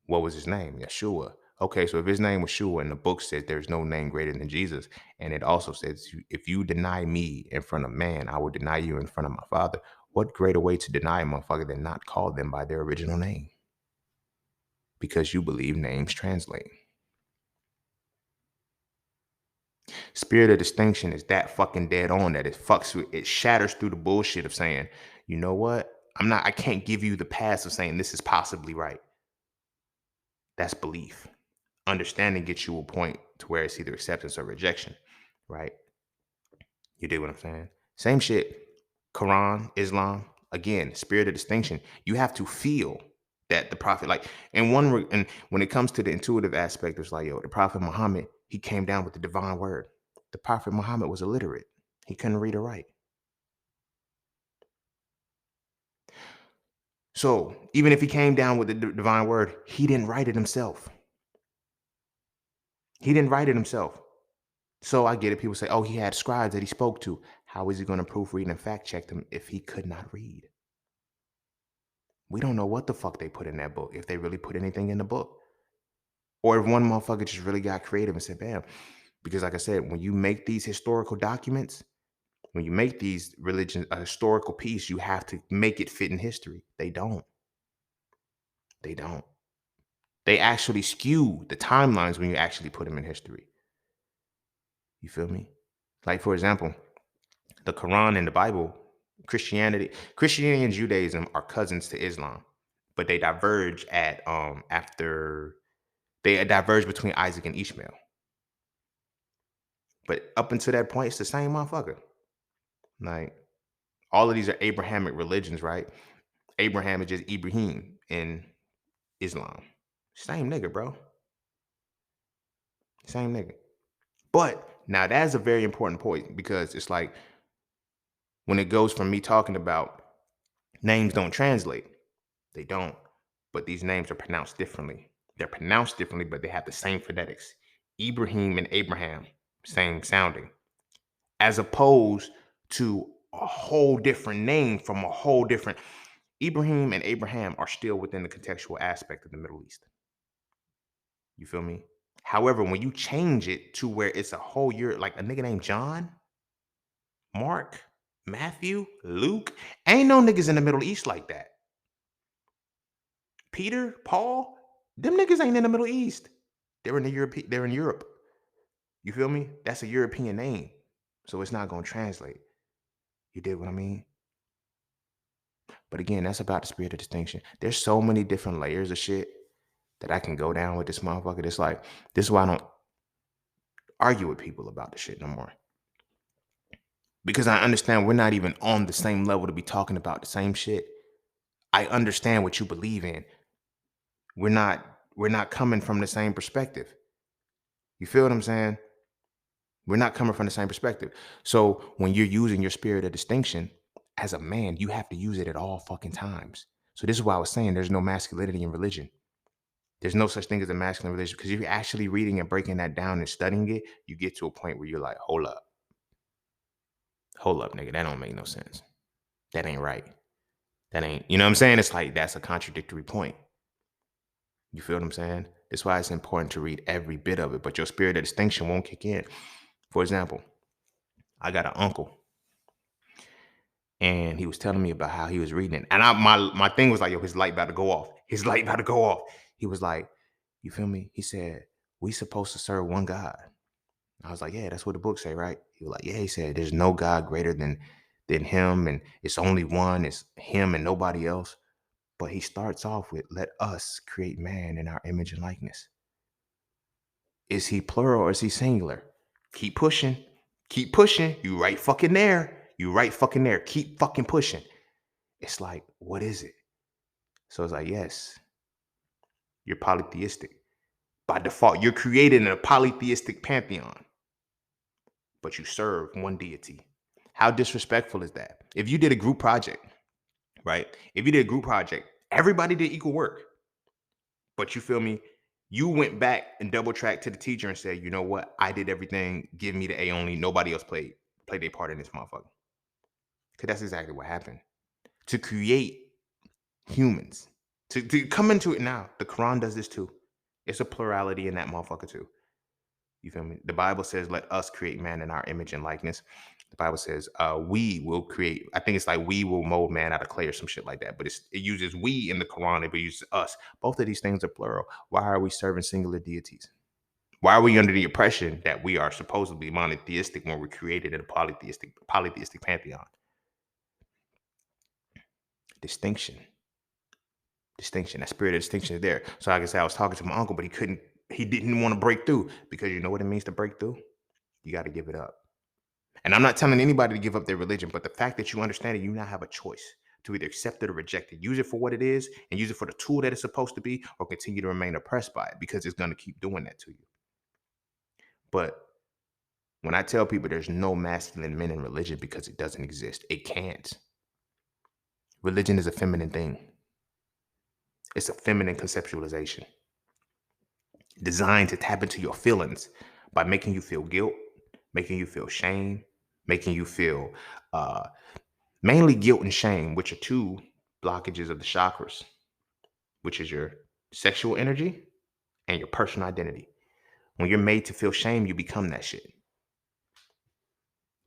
what was his name? Yeshua. Okay, so if his name was Shua and the book says there's no name greater than Jesus, and it also says, if you deny me in front of man, I will deny you in front of my Father. What greater way to deny a motherfucker than not call them by their original name? Because you believe names translate. Spirit of distinction is that fucking dead on that it fucks with, it shatters through the bullshit of saying, you know what? I can't give you the pass of saying this is possibly right. That's belief. Understanding gets you a point to where it's either acceptance or rejection, right? You dig what I'm saying? Same shit. Quran, Islam, again, spirit of distinction. You have to feel that the prophet, like, and when it comes to the intuitive aspect, it's like, yo, the prophet Muhammad, he came down with the divine word. The prophet Muhammad was illiterate. He couldn't read or write. So even if he came down with the divine word, he didn't write it himself. He didn't write it himself. So I get it. People say, oh, he had scribes that he spoke to. How is he going to proofread and fact check them if he could not read? We don't know what the fuck they put in that book, if they really put anything in the book. Or if one motherfucker just really got creative and said, bam. Because like I said, when you make these historical documents, when you make these religions a historical piece, you have to make it fit in history. They don't. They don't. They actually skew the timelines when you actually put them in history. You feel me? Like, for example, the Quran and the Bible, Christianity and Judaism are cousins to Islam, but they diverge at after they diverge between Isaac and Ishmael. But up until that point, it's the same motherfucker. Like, all of these are Abrahamic religions, right? Abraham is just Ibrahim in Islam. Same nigga, bro. Same nigga. But now that's a very important point, because it's like when it goes from me talking about names don't translate, they don't. But these names are pronounced differently. They're pronounced differently, but they have the same phonetics. Ibrahim and Abraham, same sounding. As opposed to a whole different name from a whole different. Ibrahim and Abraham are still within the contextual aspect of the Middle East. You feel me? However, when you change it to where it's a whole year, like a nigga named John, Mark, Matthew, Luke, ain't no niggas in the Middle East like that. Peter, Paul, them niggas ain't in the Middle East. They're in they're in Europe. You feel me? That's a European name. So it's not gonna translate. You did what I mean? But again, that's about the spirit of distinction. There's so many different layers of shit that I can go down with this motherfucker. It's like, this is why I don't argue with people about this shit no more. Because I understand we're not even on the same level to be talking about the same shit. I understand what you believe in. We're not coming from the same perspective. You feel what I'm saying? We're not coming from the same perspective. So when you're using your spirit of distinction as a man, you have to use it at all fucking times. So this is why I was saying there's no masculinity in religion. There's no such thing as a masculine religion, because if you're actually reading and breaking that down and studying it, you get to a point where you're like, hold up, nigga, that don't make no sense. That ain't right. That ain't, you know what I'm saying? It's like, that's a contradictory point. You feel what I'm saying? That's why it's important to read every bit of it, but your spirit of distinction won't kick in. For example, I got an uncle, and he was telling me about how he was reading it. And my thing was like, yo, his light about to go off. His light about to go off. He was like, you feel me? He said, we supposed to serve one God. I was like, yeah, that's what the book say, right? He was like, yeah, he said, there's no God greater than him, and it's only one, it's him and nobody else. But he starts off with, let us create man in our image and likeness. Is he plural or is he singular? Keep pushing. Keep pushing. You right fucking there. You right fucking there. Keep fucking pushing. It's like, what is it? So it's like, yes, You're polytheistic. By default, you're created in a polytheistic pantheon, but you serve one deity. How disrespectful is that? If you did a group project, right? If you did a group project, everybody did equal work. But you feel me? You went back and double tracked to the teacher and said, you know what? I did everything. Give me the A only. Nobody else played their part in this motherfucker. Because that's exactly what happened. To create humans, to come into it now, the Quran does this too. It's a plurality in that motherfucker too. You feel me? The Bible says, let us create man in our image and likeness. The Bible says, we will create, I think it's like we will mold man out of clay or some shit like that. But it uses we in the Quran, but it uses us. Both of these things are plural. Why are we serving singular deities? Why are we under the oppression that we are supposedly monotheistic when we're created in a polytheistic pantheon? Distinction. Distinction. That spirit of distinction is there. So like I said, I was talking to my uncle, but he didn't want to break through because you know what it means to break through? You got to give it up. And I'm not telling anybody to give up their religion, but the fact that you understand it, you now have a choice to either accept it or reject it. Use it for what it is and use it for the tool that it's supposed to be, or continue to remain oppressed by it because it's going to keep doing that to you. But when I tell people there's no masculine men in religion because it doesn't exist, it can't. Religion is a feminine thing. It's a feminine conceptualization designed to tap into your feelings by making you feel guilt, making you feel shame, making you feel mainly guilt and shame, which are two blockages of the chakras, which is your sexual energy and your personal identity. When you're made to feel shame, you become that shit.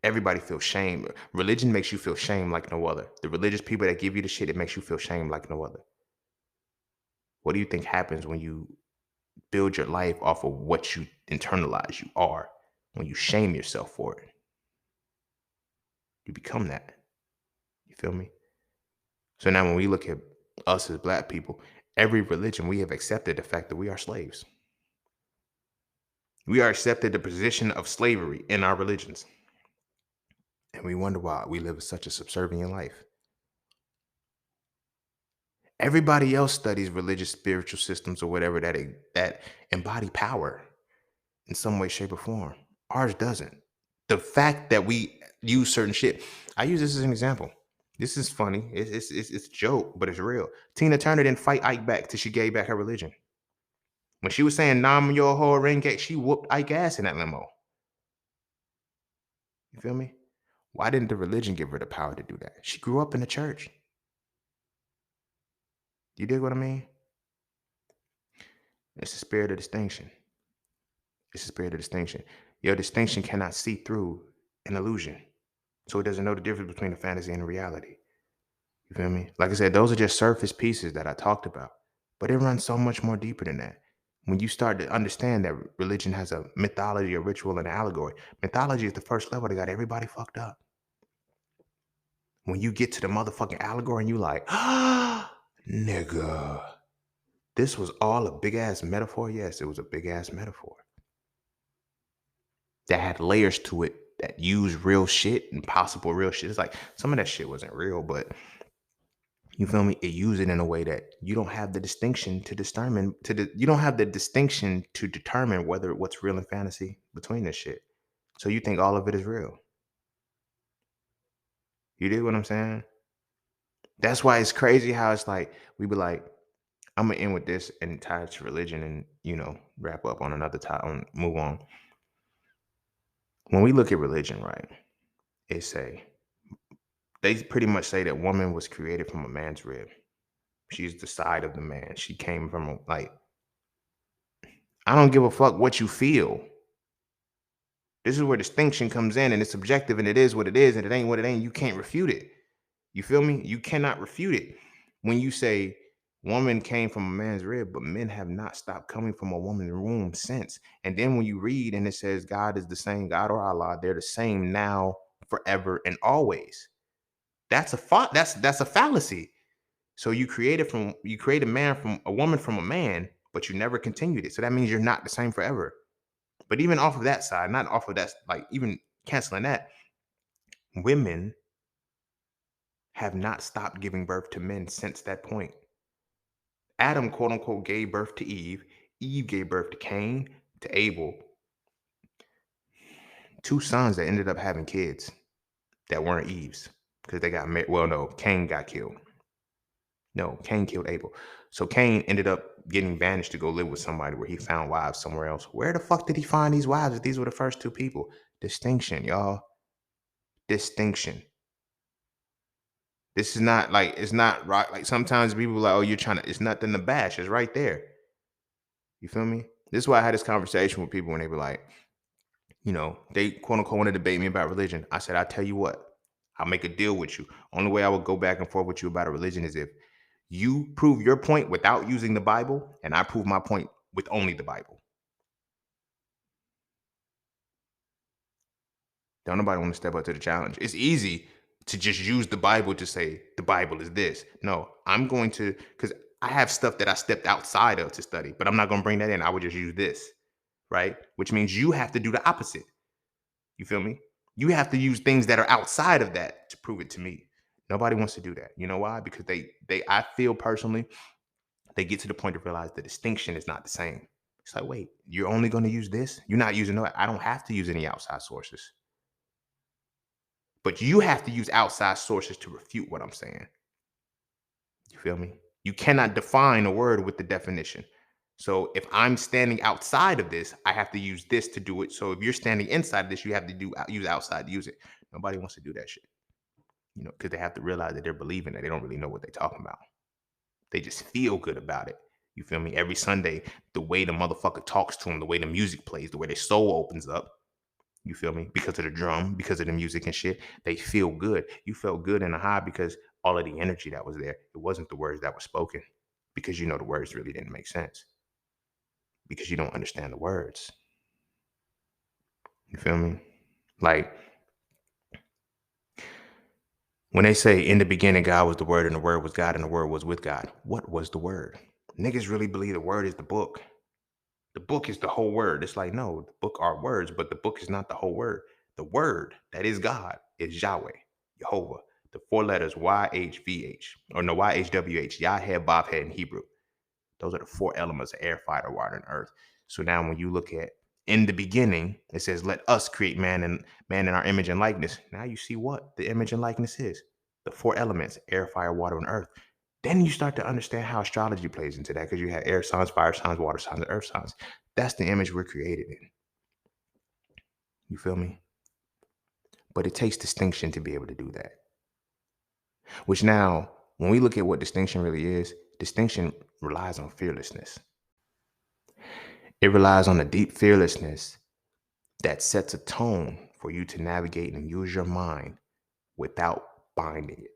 Everybody feels shame. Religion makes you feel shame like no other. The religious people that give you the shit, it makes you feel shame like no other. What do you think happens when you build your life off of what you internalize you are? When you shame yourself for it, you become that. You feel me? So now when we look at us as black people, every religion, we have accepted the fact that we are slaves. We are accepted the position of slavery in our religions. And we wonder why we live such a subservient life. Everybody else studies religious spiritual systems or whatever that embody power in some way, shape, or form. Ours doesn't. The fact that we use certain shit. I use this as an example. This is funny. It's a joke, but it's real. Tina Turner didn't fight Ike back till she gave back her religion. When she was saying Nam Yo Ho Renge, she whooped Ike ass in that limo. You feel me? Why didn't the religion give her the power to do that? She grew up in the church. You dig what I mean? It's a spirit of distinction. It's a spirit of distinction. Your distinction cannot see through an illusion. So it doesn't know the difference between a fantasy and a reality. You feel me? Like I said, those are just surface pieces that I talked about. But it runs so much more deeper than that. When you start to understand that religion has a mythology, a ritual, and an allegory, mythology is the first level that got everybody fucked up. When you get to the motherfucking allegory and you like, ah, nigga, this was all a big ass metaphor. Yes, it was a big ass metaphor that had layers to it that used real shit and possible real shit. It's like some of that shit wasn't real, but you feel me? It used it in a way that you don't have the distinction to determine you don't have the distinction to determine whether what's real and fantasy between this shit. So you think all of it is real. You dig what I'm saying? That's why it's crazy how it's like we be like, I'm gonna end with this and tie it to religion and wrap up on another time, move on. When we look at religion, right, they pretty much say that woman was created from a man's rib. She's the side of the man. She came from I don't give a fuck what you feel. This is where distinction comes in and it's subjective and it is what it is and it ain't what it ain't. You can't refute it. You feel me? You cannot refute it. When you say woman came from a man's rib, but men have not stopped coming from a woman's womb since. And then when you read and it says God is the same, God or Allah, they're the same now, forever, and always. That's a fallacy. So you create a man from a woman from a man, but you never continued it. So that means you're not the same forever. But even off of that side, not off of that, like even canceling that, women have not stopped giving birth to men since that point. Adam, quote unquote, gave birth to Eve. Eve gave birth to Cain, to Abel, two sons that ended up having kids that weren't Eve's because they got married. Well, no, Cain got killed. No, Cain killed Abel. So Cain ended up getting banished to go live with somebody where he found wives somewhere else. Where the fuck did he find these wives if these were the first two people? Distinction, y'all. Distinction. This is not like, it's not right. Like sometimes people are like, oh, you're trying to, it's nothing to bash. It's right there. You feel me? This is why I had this conversation with people when they were like, they quote unquote want to debate me about religion. I said, I tell you what, I'll make a deal with you. Only way I would go back and forth with you about a religion is if you prove your point without using the Bible, and I prove my point with only the Bible. Don't nobody want to step up to the challenge. It's easy to just use the Bible to say the Bible is this. No, I'm going to, because I have stuff that I stepped outside of to study, but I'm not going to bring that in. I would just use this, right? Which means you have to do the opposite. You feel me? You have to use things that are outside of that to prove it to me. Nobody wants to do that. You know why? Because I feel personally, they get to the point to realize the distinction is not the same. It's like, wait, you're only going to use this? You're not using no, I don't have to use any outside sources. But you have to use outside sources to refute what I'm saying. You feel me? You cannot define a word with the definition. So if I'm standing outside of this, I have to use this to do it. So if you're standing inside of this, you have to use outside to use it. Nobody wants to do that shit, because they have to realize that they're believing that they don't really know what they're talking about. They just feel good about it. You feel me? Every Sunday, the way the motherfucker talks to them, the way the music plays, the way their soul opens up. You feel me? Because of the drum, because of the music and shit, they feel good. You felt good in the high because all of the energy that was there. It wasn't the words that were spoken, because the words really didn't make sense, because you don't understand the words. You feel me? Like when they say in the beginning God was the word and the word was God and the word was with God. What was the word? Niggas really believe the word is the book. The book is the whole word. It's like, no, the book are words, but the book is not the whole word. The word that is God is Yahweh, Jehovah. The four letters YHVH, or no, YHWH, Yahweh, Bobhead in Hebrew. Those are the four elements of air, fire, water, and earth. So now when you look at in the beginning, it says, let us create man in our image and likeness. Now you see what the image and likeness is. The four elements, air, fire, water, and earth. Then you start to understand how astrology plays into that, because you have air signs, fire signs, water signs, and earth signs. That's the image we're created in. You feel me? But it takes distinction to be able to do that. Which now, when we look at what distinction really is, distinction relies on fearlessness. It relies on a deep fearlessness that sets a tone for you to navigate and use your mind without binding it.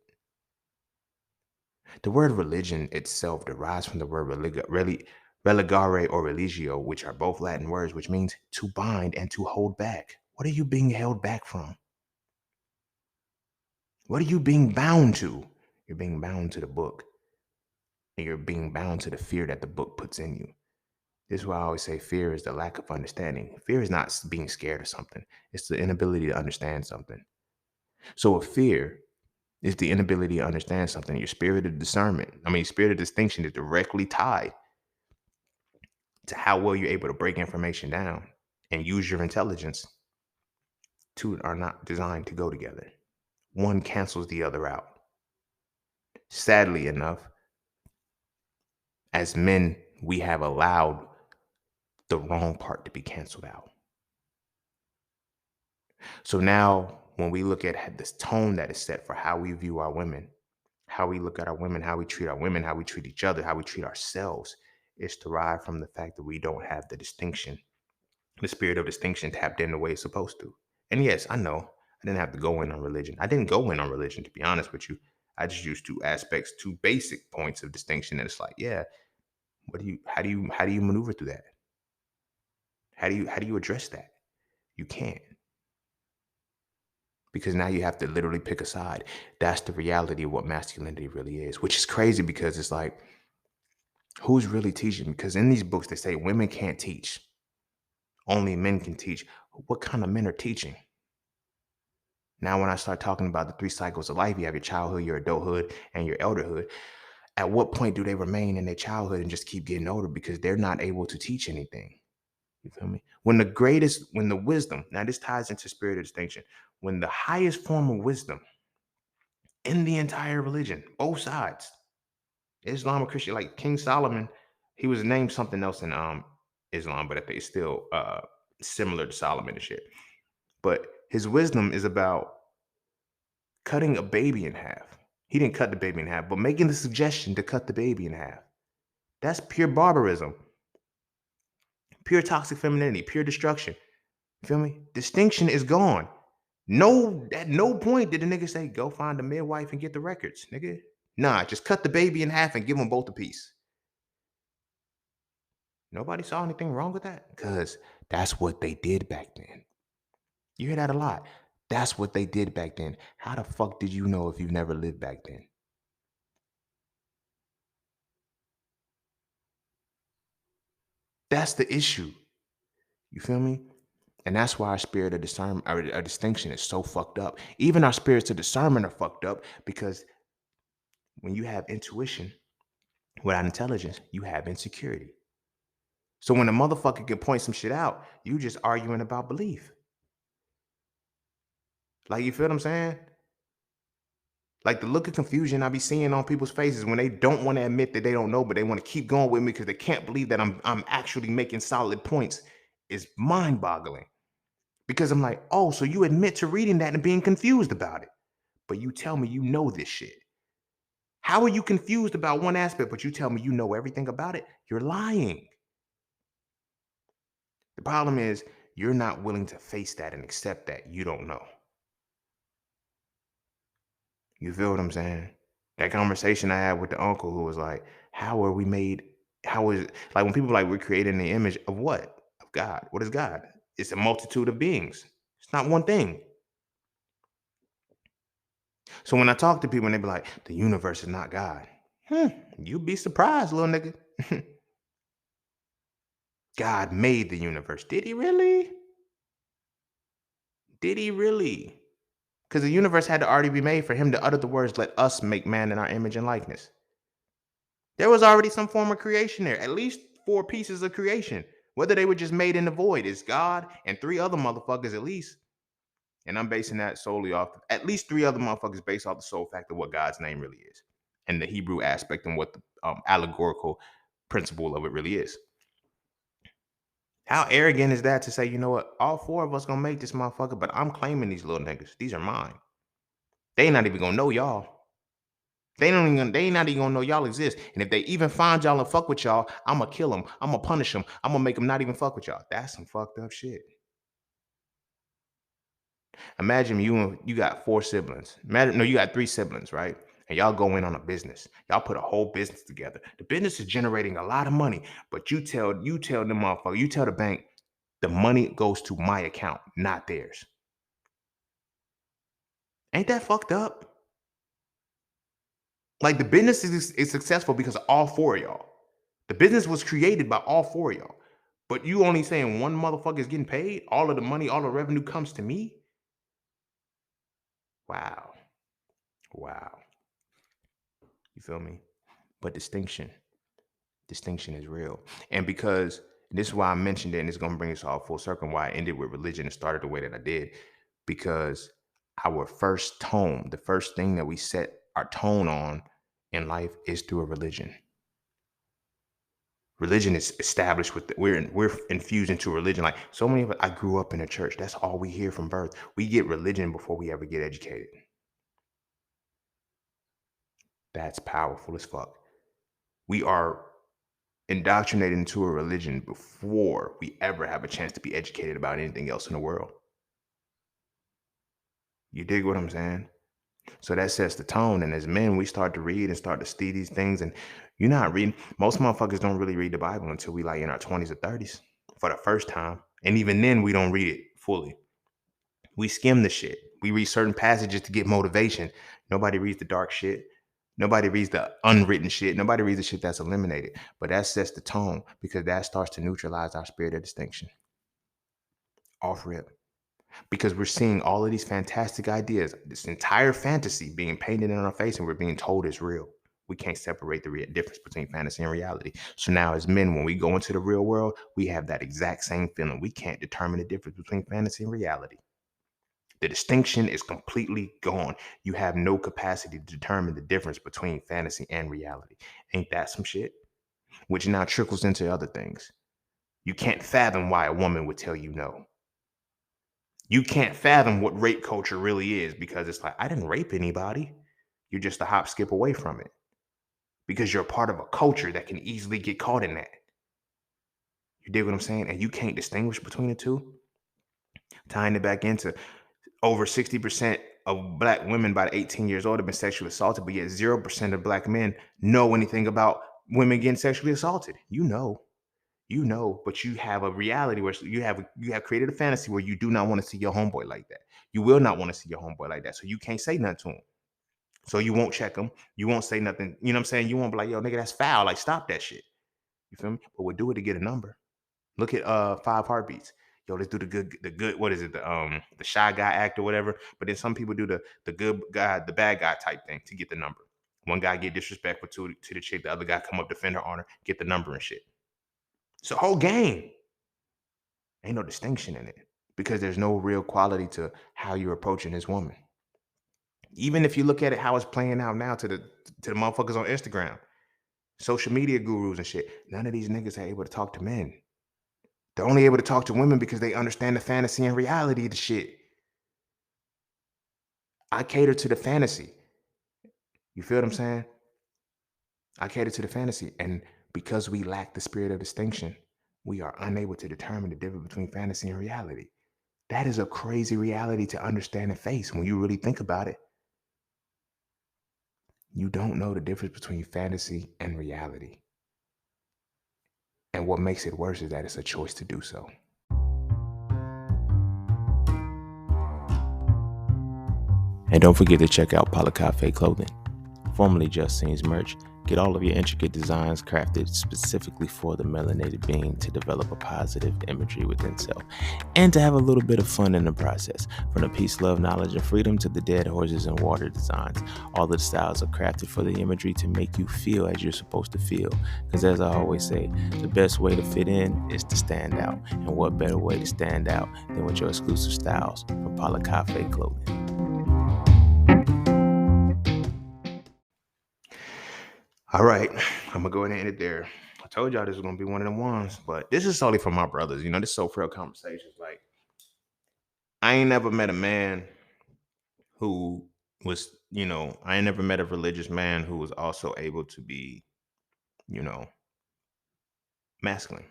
The word religion itself derives from the word religare or religio, which are both Latin words, which means to bind and to hold back. What are you being held back from? What are you being bound to? You're being bound to the book. And you're being bound to the fear that the book puts in you. This is why I always say fear is the lack of understanding. Fear is not being scared of something. It's the inability to understand something. So if fear is the inability to understand something, your spirit of discernment, spirit of distinction is directly tied to how well you're able to break information down and use your intelligence. Two are not designed to go together. One cancels the other out. Sadly enough, as men, we have allowed the wrong part to be canceled out. So now when we look at this tone that is set for how we view our women, how we look at our women, how we treat our women, how we treat each other, how we treat ourselves, it's derived from the fact that we don't have the distinction, the spirit of distinction tapped in the way it's supposed to. And yes, I know I didn't have to go in on religion. I didn't go in on religion, to be honest with you. I just used two basic points of distinction. And it's like, yeah, how do you maneuver through that? How do you address that? You can't. Because now you have to literally pick a side. That's the reality of what masculinity really is, which is crazy because it's like, who's really teaching? Because in these books, they say women can't teach. Only men can teach. What kind of men are teaching? Now, when I start talking about the 3 cycles of life, you have your childhood, your adulthood, and your elderhood. At what point do they remain in their childhood and just keep getting older because they're not able to teach anything? You feel me? When the wisdom, now this ties into spirit of distinction, when the highest form of wisdom in the entire religion, both sides, Islam or Christian, like King Solomon, he was named something else in Islam, but I think it's still similar to Solomon and shit. But his wisdom is about cutting a baby in half. He didn't cut the baby in half, but making the suggestion to cut the baby in half. That's pure barbarism, pure toxic femininity, pure destruction. You feel me? Distinction is gone. No, at no point did the nigga say, go find a midwife and get the records, nigga. Nah, just cut the baby in half and give them both a piece. Nobody saw anything wrong with that because that's what they did back then. You hear that a lot. That's what they did back then. How the fuck did you know if you've never lived back then? That's the issue. You feel me? And that's why our spirit of discernment, our distinction is so fucked up. Even our spirits of discernment are fucked up because when you have intuition without intelligence, you have insecurity. So when a motherfucker can point some shit out, you just arguing about belief. Like, you feel what I'm saying? Like the look of confusion I be seeing on people's faces when they don't want to admit that they don't know, but they want to keep going with me because they can't believe that I'm actually making solid points is mind-boggling. Because I'm like, oh, so you admit to reading that and being confused about it. But you tell me you know this shit. How are you confused about one aspect, but you tell me you know everything about it? You're lying. The problem is you're not willing to face that and accept that you don't know. You feel what I'm saying? That conversation I had with the uncle who was like, how are we made? How is like when people like we're created in the image of what? Of God. What is God? It's a multitude of beings. It's not one thing. So when I talk to people and they be like, the universe is not God. You'd be surprised, little nigga. God made the universe. Did he really? Did he really? Because the universe had to already be made for him to utter the words, let us make man in our image and likeness. There was already some form of creation there, at least four pieces of creation. Whether they were just made in the void is God and three other motherfuckers at least. And I'm basing that solely off at least three other motherfuckers based off the sole fact of what God's name really is and the Hebrew aspect and what the allegorical principle of it really is. How arrogant is that to say, you know what, all four of us gonna make this motherfucker, but I'm claiming these little niggas. These are mine. They ain't not even gonna know y'all. They ain't not even gonna know y'all exist. And if they even find y'all and fuck with y'all, I'ma kill them. I'ma punish them. I'ma make them not even fuck with y'all. That's some fucked up shit. Imagine you got four siblings. Imagine, no, you got three siblings, right? And y'all go in on a business. Y'all put a whole business together. The business is generating a lot of money, but you tell them motherfucker, you tell the bank, the money goes to my account, not theirs. Ain't that fucked up? Like the business is successful because of all four of y'all. The business was created by all four of y'all. But you only saying one motherfucker is getting paid, all of the money, all the revenue comes to me? Wow. Wow. You feel me? But distinction is real. And because this is why I mentioned it, and it's gonna bring us all full circle, why I ended with religion and started the way that I did, because our first tone, the first thing that we set our tone on in life is through a religion. Religion is established with we're infused into religion. Like so many of us, I grew up in a church. That's all we hear from birth. We get religion before we ever get educated. That's powerful as fuck. We are indoctrinated into a religion before we ever have a chance to be educated about anything else in the world. You dig what I'm saying? So that sets the tone. And as men, we start to read and start to see these things. And you're not reading. Most motherfuckers don't really read the Bible until we like in our 20s or 30s for the first time. And even then, we don't read it fully. We skim the shit. We read certain passages to get motivation. Nobody reads the dark shit. Nobody reads the unwritten shit. Nobody reads the shit that's eliminated. But that sets the tone because that starts to neutralize our spirit of distinction. Off rip. Because we're seeing all of these fantastic ideas, this entire fantasy being painted in our face, and we're being told it's real. We can't separate the difference between fantasy and reality. So now, as men, when we go into the real world, we have that exact same feeling. We can't determine the difference between fantasy and reality. The distinction is completely gone. You have no capacity to determine the difference between fantasy and reality. Ain't that some shit? Which now trickles into other things. You can't fathom why a woman would tell you no. You can't fathom what rape culture really is because it's like, I didn't rape anybody. You're just a hop, skip away from it because you're a part of a culture that can easily get caught in that. You dig what I'm saying? And you can't distinguish between the two. Tying it back into over 60% of black women by 18 years old have been sexually assaulted, but yet 0% of black men know anything about women getting sexually assaulted. But you have a reality where you have created a fantasy where you do not want to see your homeboy like that. You will not want to see your homeboy like that. So you can't say nothing to him. So you won't check him. You won't say nothing. You know what I'm saying? You won't be like, yo, nigga, that's foul. Like, stop that shit. You feel me? But we'll do it to get a number. Look at 5 Heartbeats. Yo, let's do the good, what is it? The shy guy act or whatever. But then some people do the good guy, the bad guy type thing to get the number. One guy get disrespectful to the chick, the other guy come up defend her honor, get the number and shit. It's a whole game. Ain't no distinction in it because there's no real quality to how you're approaching this woman. Even if you look at it how it's playing out now to the motherfuckers on Instagram, social media gurus and shit, none of these niggas are able to talk to men. They're only able to talk to women because they understand the fantasy and reality of the shit. I cater to the fantasy. You feel what I'm saying? I cater to the fantasy. And because we lack the spirit of distinction, we are unable to determine the difference between fantasy and reality. That is a crazy reality to understand and face when you really think about it. You don't know the difference between fantasy and reality. And what makes it worse is that it's a choice to do so. And don't forget to check out Cafe Clothing, formerly Just Scenes merch. Get all of your intricate designs crafted specifically for the melanated being to develop a positive imagery within self and to have a little bit of fun in the process. From the peace, love, knowledge, and freedom to the dead horses and water designs, all of the styles are crafted for the imagery to make you feel as you're supposed to feel. Because as I always say, the best way to fit in is to stand out. And what better way to stand out than with your exclusive styles from Cafe Clothing. All right, I'm gonna go ahead and end it there. I told y'all this was gonna be one of them ones, but this is solely for my brothers. This is so Frail conversations. Like, I ain't never met a man who was, I ain't never met a religious man who was also able to be, you know, masculine.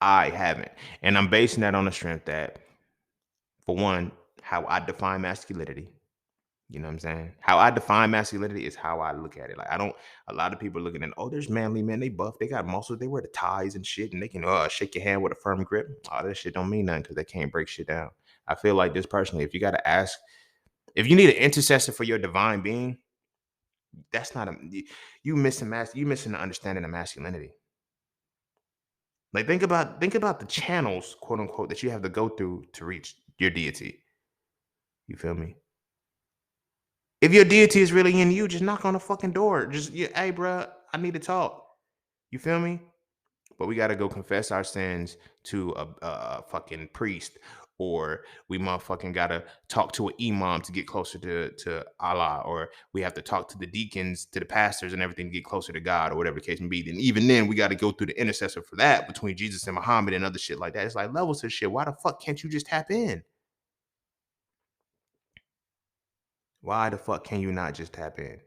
I haven't, and I'm basing that on the strength that, for one, how I define masculinity. You know what I'm saying? How I define masculinity is how I look at it. Like, I don't, a lot of people are looking at, oh, there's manly men, they buff, they got muscles, they wear the ties and shit, and they can shake your hand with a firm grip. All that shit don't mean nothing because they can't break shit down. I feel like this personally, if you got to ask, if you need an intercessor for your divine being, that's not you missing you missing the understanding of masculinity. Like, think about the channels, quote unquote, that you have to go through to reach your deity. You feel me? If your deity is really in you, just knock on the fucking door. Just, hey, bro, I need to talk. You feel me? But we got to go confess our sins to a fucking priest, or we motherfucking got to talk to an imam to get closer to Allah, or we have to talk to the deacons, to the pastors and everything to get closer to God, or whatever the case may be. And even then, we got to go through the intercessor for that between Jesus and Muhammad and other shit like that. It's like levels of shit. Why the fuck can't you just tap in? Why the fuck can you not just tap in?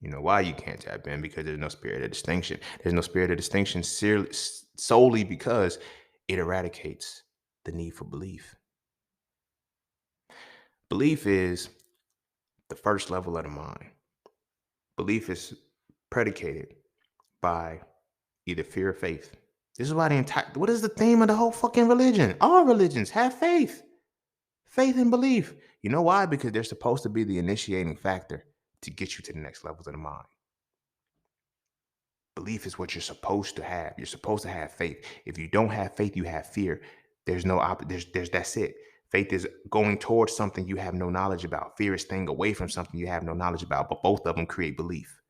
Why you can't tap in? Because there's no spirit of distinction. There's no spirit of distinction solely because it eradicates the need for belief. Belief is the first level of the mind. Belief is predicated by either fear or faith. This is why what is the theme of the whole fucking religion? All religions have faith. Faith and belief. You know why? Because they're supposed to be the initiating factor to get you to the next levels of the mind. Belief is what you're supposed to have. You're supposed to have faith. If you don't have faith, you have fear. There's no that's it. Faith is going towards something you have no knowledge about. Fear is staying away from something you have no knowledge about. But both of them create belief,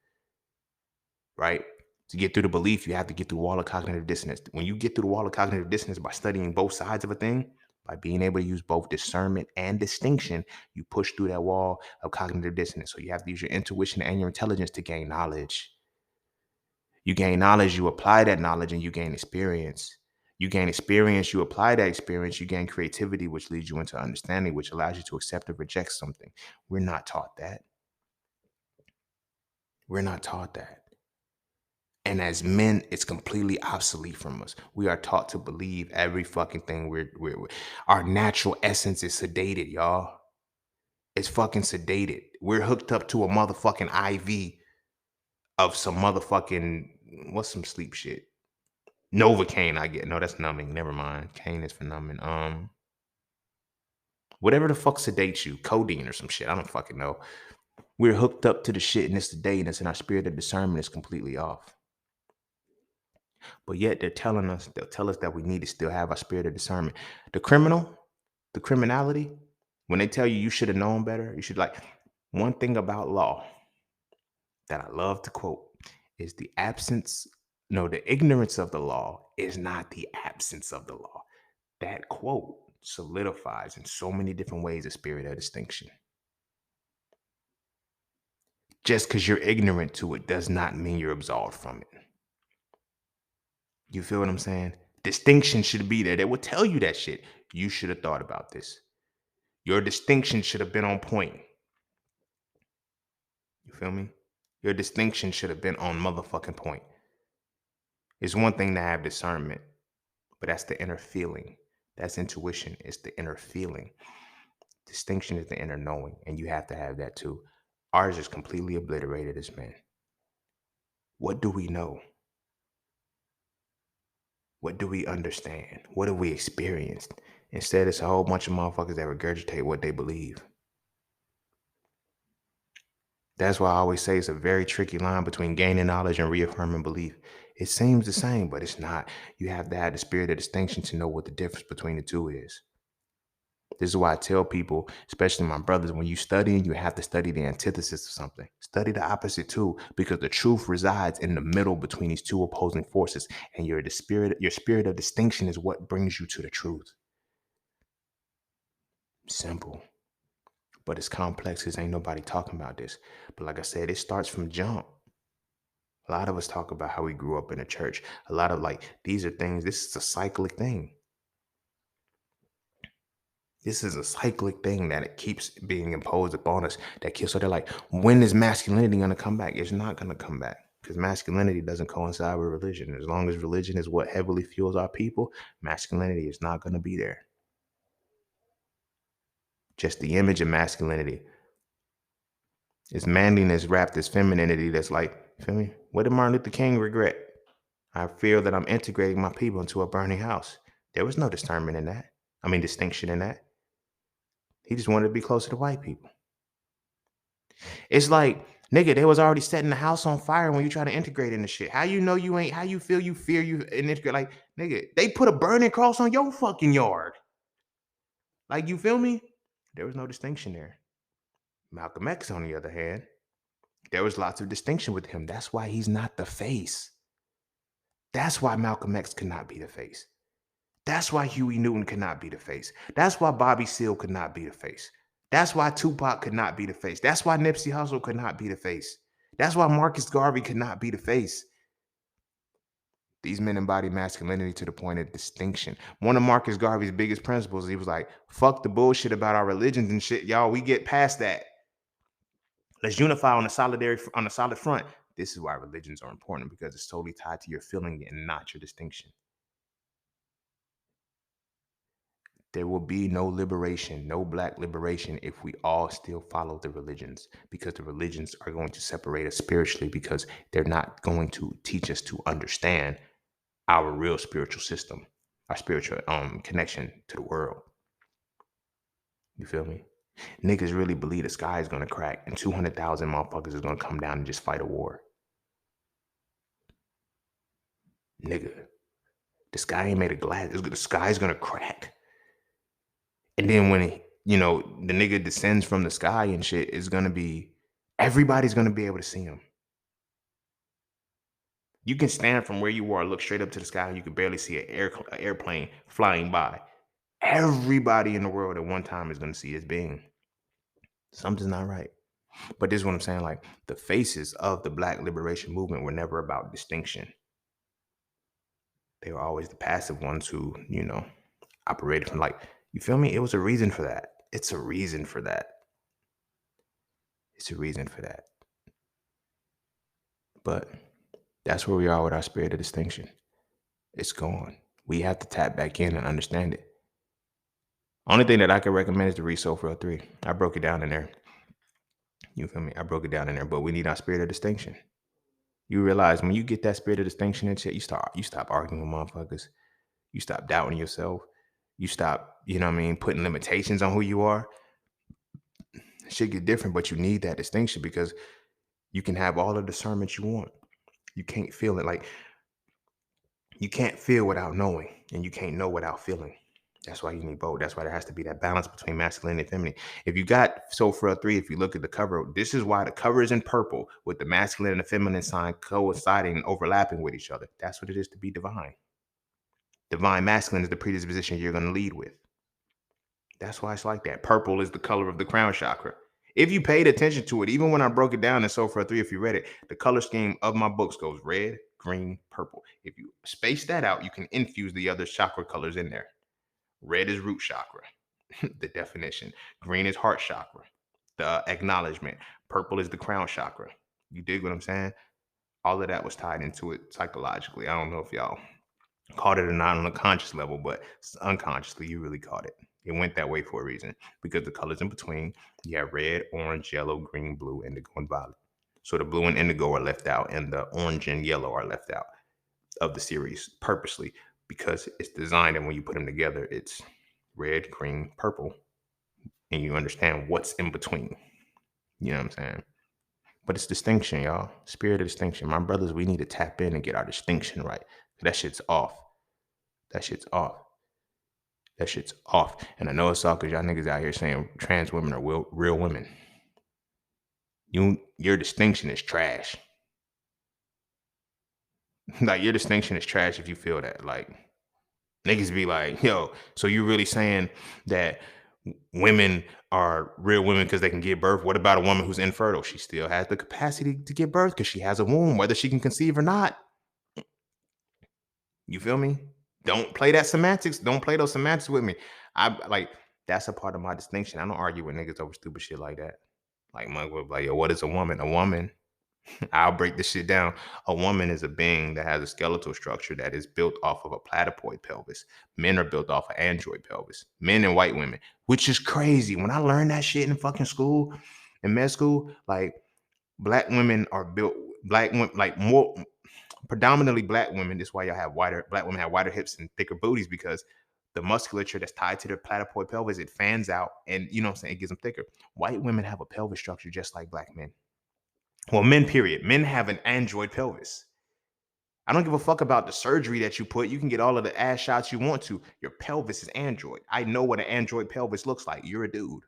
right? To get through the belief, you have to get through the wall of cognitive dissonance. When you get through the wall of cognitive dissonance by studying both sides of a thing, by being able to use both discernment and distinction, you push through that wall of cognitive dissonance. So you have to use your intuition and your intelligence to gain knowledge. You gain knowledge, you apply that knowledge, and you gain experience. You gain experience, you apply that experience, you gain creativity, which leads you into understanding, which allows you to accept or reject something. We're not taught that. We're not taught that. And as men, it's completely obsolete from us. We are taught to believe every fucking thing. Our natural essence is sedated, y'all. It's fucking sedated. We're hooked up to a motherfucking IV of some motherfucking, what's some sleep shit? Novocaine, I get. No, that's numbing. Never mind. Cane is for numbing. Whatever the fuck sedates you, codeine or some shit. I don't fucking know. We're hooked up to the shit and it's sedating, and our spirit of discernment is completely off. But yet they'll tell us that we need to still have our spirit of discernment. The criminality, when they tell you you should have known better, you should one thing about law that I love to quote is the ignorance of the law is not the absence of the law. That quote solidifies in so many different ways a spirit of distinction. Just because you're ignorant to it does not mean you're absolved from it. You feel what I'm saying? Distinction should be there. They will tell you that shit. You should have thought about this. Your distinction should have been on point. You feel me? Your distinction should have been on motherfucking point. It's one thing to have discernment, but that's the inner feeling. That's intuition. It's the inner feeling. Distinction is the inner knowing, and you have to have that too. Ours is completely obliterated as men. What do we know? What do we understand? What have we experienced? Instead, it's a whole bunch of motherfuckers that regurgitate what they believe. That's why I always say it's a very tricky line between gaining knowledge and reaffirming belief. It seems the same, but it's not. You have to have the spirit of distinction to know what the difference between the two is. This is why I tell people, especially my brothers, when you study, you have to study the antithesis of something. Study the opposite too, because the truth resides in the middle between these two opposing forces. And your spirit of distinction is what brings you to the truth. Simple. But it's complex because ain't nobody talking about this. But like I said, it starts from jump. A lot of us talk about how we grew up in a church. A lot of these are things, this is a cyclic thing. This is a cyclic thing that it keeps being imposed upon us. So they're like, when is masculinity going to come back? It's not going to come back because masculinity doesn't coincide with religion. As long as religion is what heavily fuels our people, masculinity is not going to be there. Just the image of masculinity. It's manliness wrapped as femininity. That's feel me? What did Martin Luther King regret? I feel that I'm integrating my people into a burning house. There was no discernment in that. Distinction in that. He just wanted to be closer to white people. It's like, nigga, they was already setting the house on fire when you try to integrate in the shit. How you know you ain't, how you feel you fear you and integrate? Nigga, they put a burning cross on your fucking yard. You feel me? There was no distinction there. Malcolm X, on the other hand, there was lots of distinction with him. That's why he's not the face. That's why Malcolm X could not be the face. That's why Huey Newton could not be the face. That's why Bobby Seale could not be the face. That's why Tupac could not be the face. That's why Nipsey Hussle could not be the face. That's why Marcus Garvey could not be the face. These men embody masculinity to the point of distinction. One of Marcus Garvey's biggest principles, he was like, fuck the bullshit about our religions and shit. Y'all, we get past that. Let's unify on a solid front. This is why religions are important, because it's totally tied to your feeling and not your distinction. There will be no liberation, no black liberation, if we all still follow the religions, because the religions are going to separate us spiritually, because they're not going to teach us to understand our real spiritual system, our spiritual connection to the world. You feel me? Niggas really believe the sky is going to crack and 200,000 motherfuckers is going to come down and just fight a war. Nigga, the sky ain't made of glass. The sky is going to crack. And then when the nigga descends from the sky and shit, is gonna be everybody's gonna be able to see him. You can stand from where you are, look straight up to the sky, and you can barely see an airplane flying by. Everybody in the world at one time is gonna see this being. Something's not right. But this is what I'm saying. Like the faces of the Black liberation movement were never about distinction. They were always the passive ones who, operated from like, you feel me? It was a reason for that. It's a reason for that. It's a reason for that. But that's where we are with our spirit of distinction. It's gone. We have to tap back in and understand it. Only thing that I could recommend is to read Frail 3. I broke it down in there. You feel me? I broke it down in there. But we need our spirit of distinction. You realize when you get that spirit of distinction and shit, you stop arguing with motherfuckers. You stop doubting yourself. You stop, putting limitations on who you are. Shit get different, but you need that distinction because you can have all the discernment you want. You can't feel it. Like you can't feel without knowing, and you can't know without feeling. That's why you need both. That's why there has to be that balance between masculine and feminine. If you got Frail 3, if you look at the cover, this is why the cover is in purple with the masculine and the feminine sign coinciding and overlapping with each other. That's what it is to be divine. Divine masculine is the predisposition you're going to lead with. That's why it's like that. Purple is the color of the crown chakra. If you paid attention to it, even when I broke it down in Frail 3, if you read it, the color scheme of my books goes red, green, purple. If you space that out, you can infuse the other chakra colors in there. Red is root chakra, the definition. Green is heart chakra, the acknowledgement. Purple is the crown chakra. You dig what I'm saying? All of that was tied into it psychologically. I don't know if y'all caught it or not on a conscious level, but unconsciously, you really caught it. It went that way for a reason because the colors in between, you have red, orange, yellow, green, blue, indigo, and violet. So the blue and indigo are left out, and the orange and yellow are left out of the series purposely because it's designed, and when you put them together, it's red, green, purple, and you understand what's in between. You know what I'm saying? But it's distinction, y'all. Spirit of distinction. My brothers, we need to tap in and get our distinction right. That shit's off. That shit's off. That shit's off. And I know it's all because y'all niggas out here saying trans women are real women. Your distinction is trash. Like, your distinction is trash if you feel that. Like, niggas be like, yo, so you really saying that women are real women because they can give birth? What about a woman who's infertile? She still has the capacity to give birth because she has a womb, whether she can conceive or not. You feel me? Don't play that semantics. Don't play those semantics with me. That's a part of my distinction. I don't argue with niggas over stupid shit like that. Like, yo, what is a woman? A woman, I'll break this shit down. A woman is a being that has a skeletal structure that is built off of a platypoid pelvis. Men are built off of android pelvis. Men and white women, which is crazy. When I learned that shit in fucking school, in med school, like black women are built, black women, like more predominantly black women. This is why black women have wider hips and thicker booties because the musculature that's tied to their platypoid pelvis, it fans out and you know what I'm saying, it gives them thicker. White women have a pelvis structure just like black men. Well, men, period. Men have an android pelvis. I don't give a fuck about the surgery that you put. You can get all of the ass shots you want to. Your pelvis is android. I know what an android pelvis looks like. You're a dude.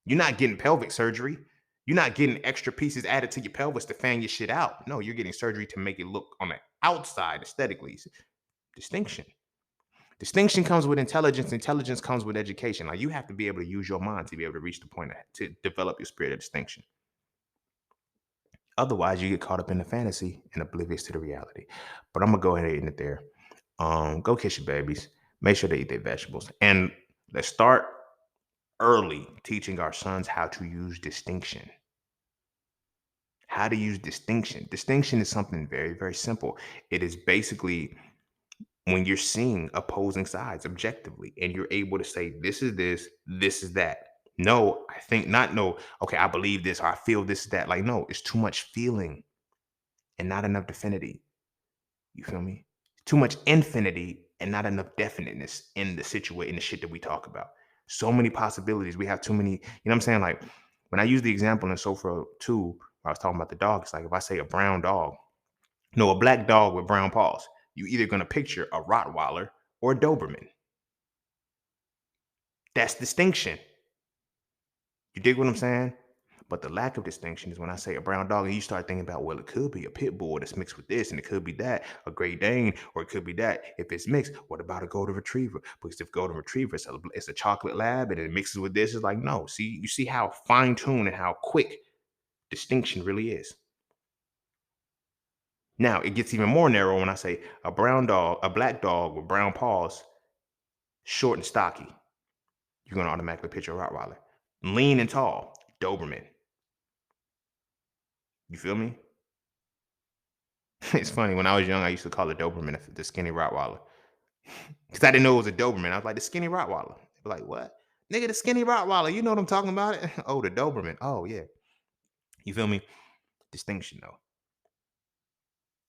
You're not getting pelvic surgery. You're not getting extra pieces added to your pelvis to fan your shit out. No, you're getting surgery to make it look on the outside aesthetically. Distinction. Distinction comes with intelligence. Intelligence comes with education. Like, you have to be able to use your mind to be able to reach the point to develop your spirit of distinction. Otherwise, you get caught up in the fantasy and oblivious to the reality. But I'm gonna go ahead and end it there. Go kiss your babies. Make sure they eat their vegetables, and let's start early teaching our sons how to use distinction. How to use distinction. Distinction is something very, very simple. It is basically when you're seeing opposing sides objectively, and you're able to say, this is that. No, I think not. No, okay, I believe this, or I feel this, that. Like, no, it's too much feeling and not enough definity. You feel me? Too much infinity and not enough definiteness in the situation, in the shit that we talk about. So many possibilities. We have too many, you know what I'm saying? Like, when I use the example in Frail 2, where I was talking about the dog, it's like if I say a brown dog, no, a black dog with brown paws, you either gonna picture a Rottweiler or a Doberman. That's distinction. You dig what I'm saying? But the lack of distinction is when I say a brown dog, and you start thinking about, well, it could be a pit bull that's mixed with this, and it could be that, a Great Dane, or it could be that. If it's mixed, what about a golden retriever? Because if golden retriever is it's a chocolate lab and it mixes with this, it's like, no. See, you see how fine-tuned and how quick distinction really is. Now it gets even more narrow when I say a brown dog, a black dog with brown paws, short and stocky. You're gonna automatically picture a Rottweiler. Lean and tall, Doberman. You feel me? It's funny. When I was young, I used to call it Doberman the skinny Rottweiler because I didn't know it was a Doberman. I was like the skinny Rottweiler. They're like, what? Nigga, the skinny Rottweiler. You know what I'm talking about? Oh, the Doberman. Oh yeah. You feel me? Distinction though.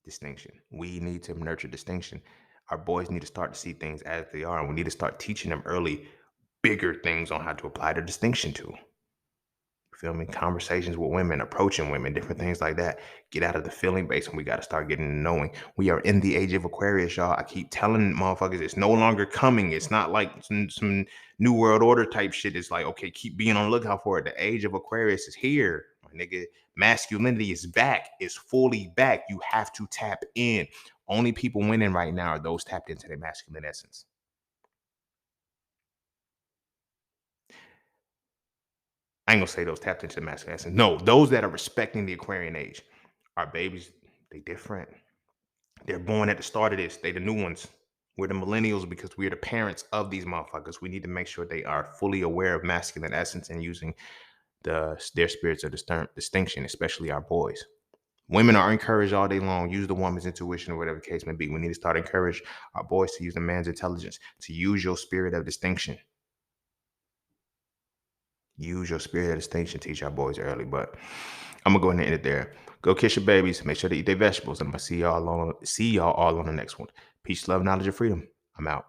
Distinction. We need to nurture distinction. Our boys need to start to see things as they are, and we need to start teaching them early bigger things on how to apply the distinction to. You feel me? Conversations with women, approaching women, different things like that. Get out of the feeling base and we got to start getting to knowing. We are in the age of Aquarius, y'all. I keep telling motherfuckers it's no longer coming. It's not like some New World Order type shit. It's like, okay, keep being on the lookout for it. The age of Aquarius is here. My nigga, masculinity is back. It's fully back. You have to tap in. Only people winning right now are those tapped into their masculine essence. I ain't gonna say those tapped into the masculine essence. No, those that are respecting the Aquarian age. Our babies, they different. They're born at the start of this. They the new ones. We're the millennials because we're the parents of these motherfuckers. We need to make sure they are fully aware of masculine essence and using their spirits of distinction, especially our boys. Women are encouraged all day long. Use the woman's intuition or whatever the case may be. We need to start encourage our boys to use the man's intelligence, to use your spirit of distinction. Use your spirit of distinction. Teach our boys early. But I'm gonna go ahead and end it there. Go kiss your babies. Make sure they eat their vegetables. I'm gonna see y'all all on the next one. Peace, love, knowledge, and freedom. I'm out.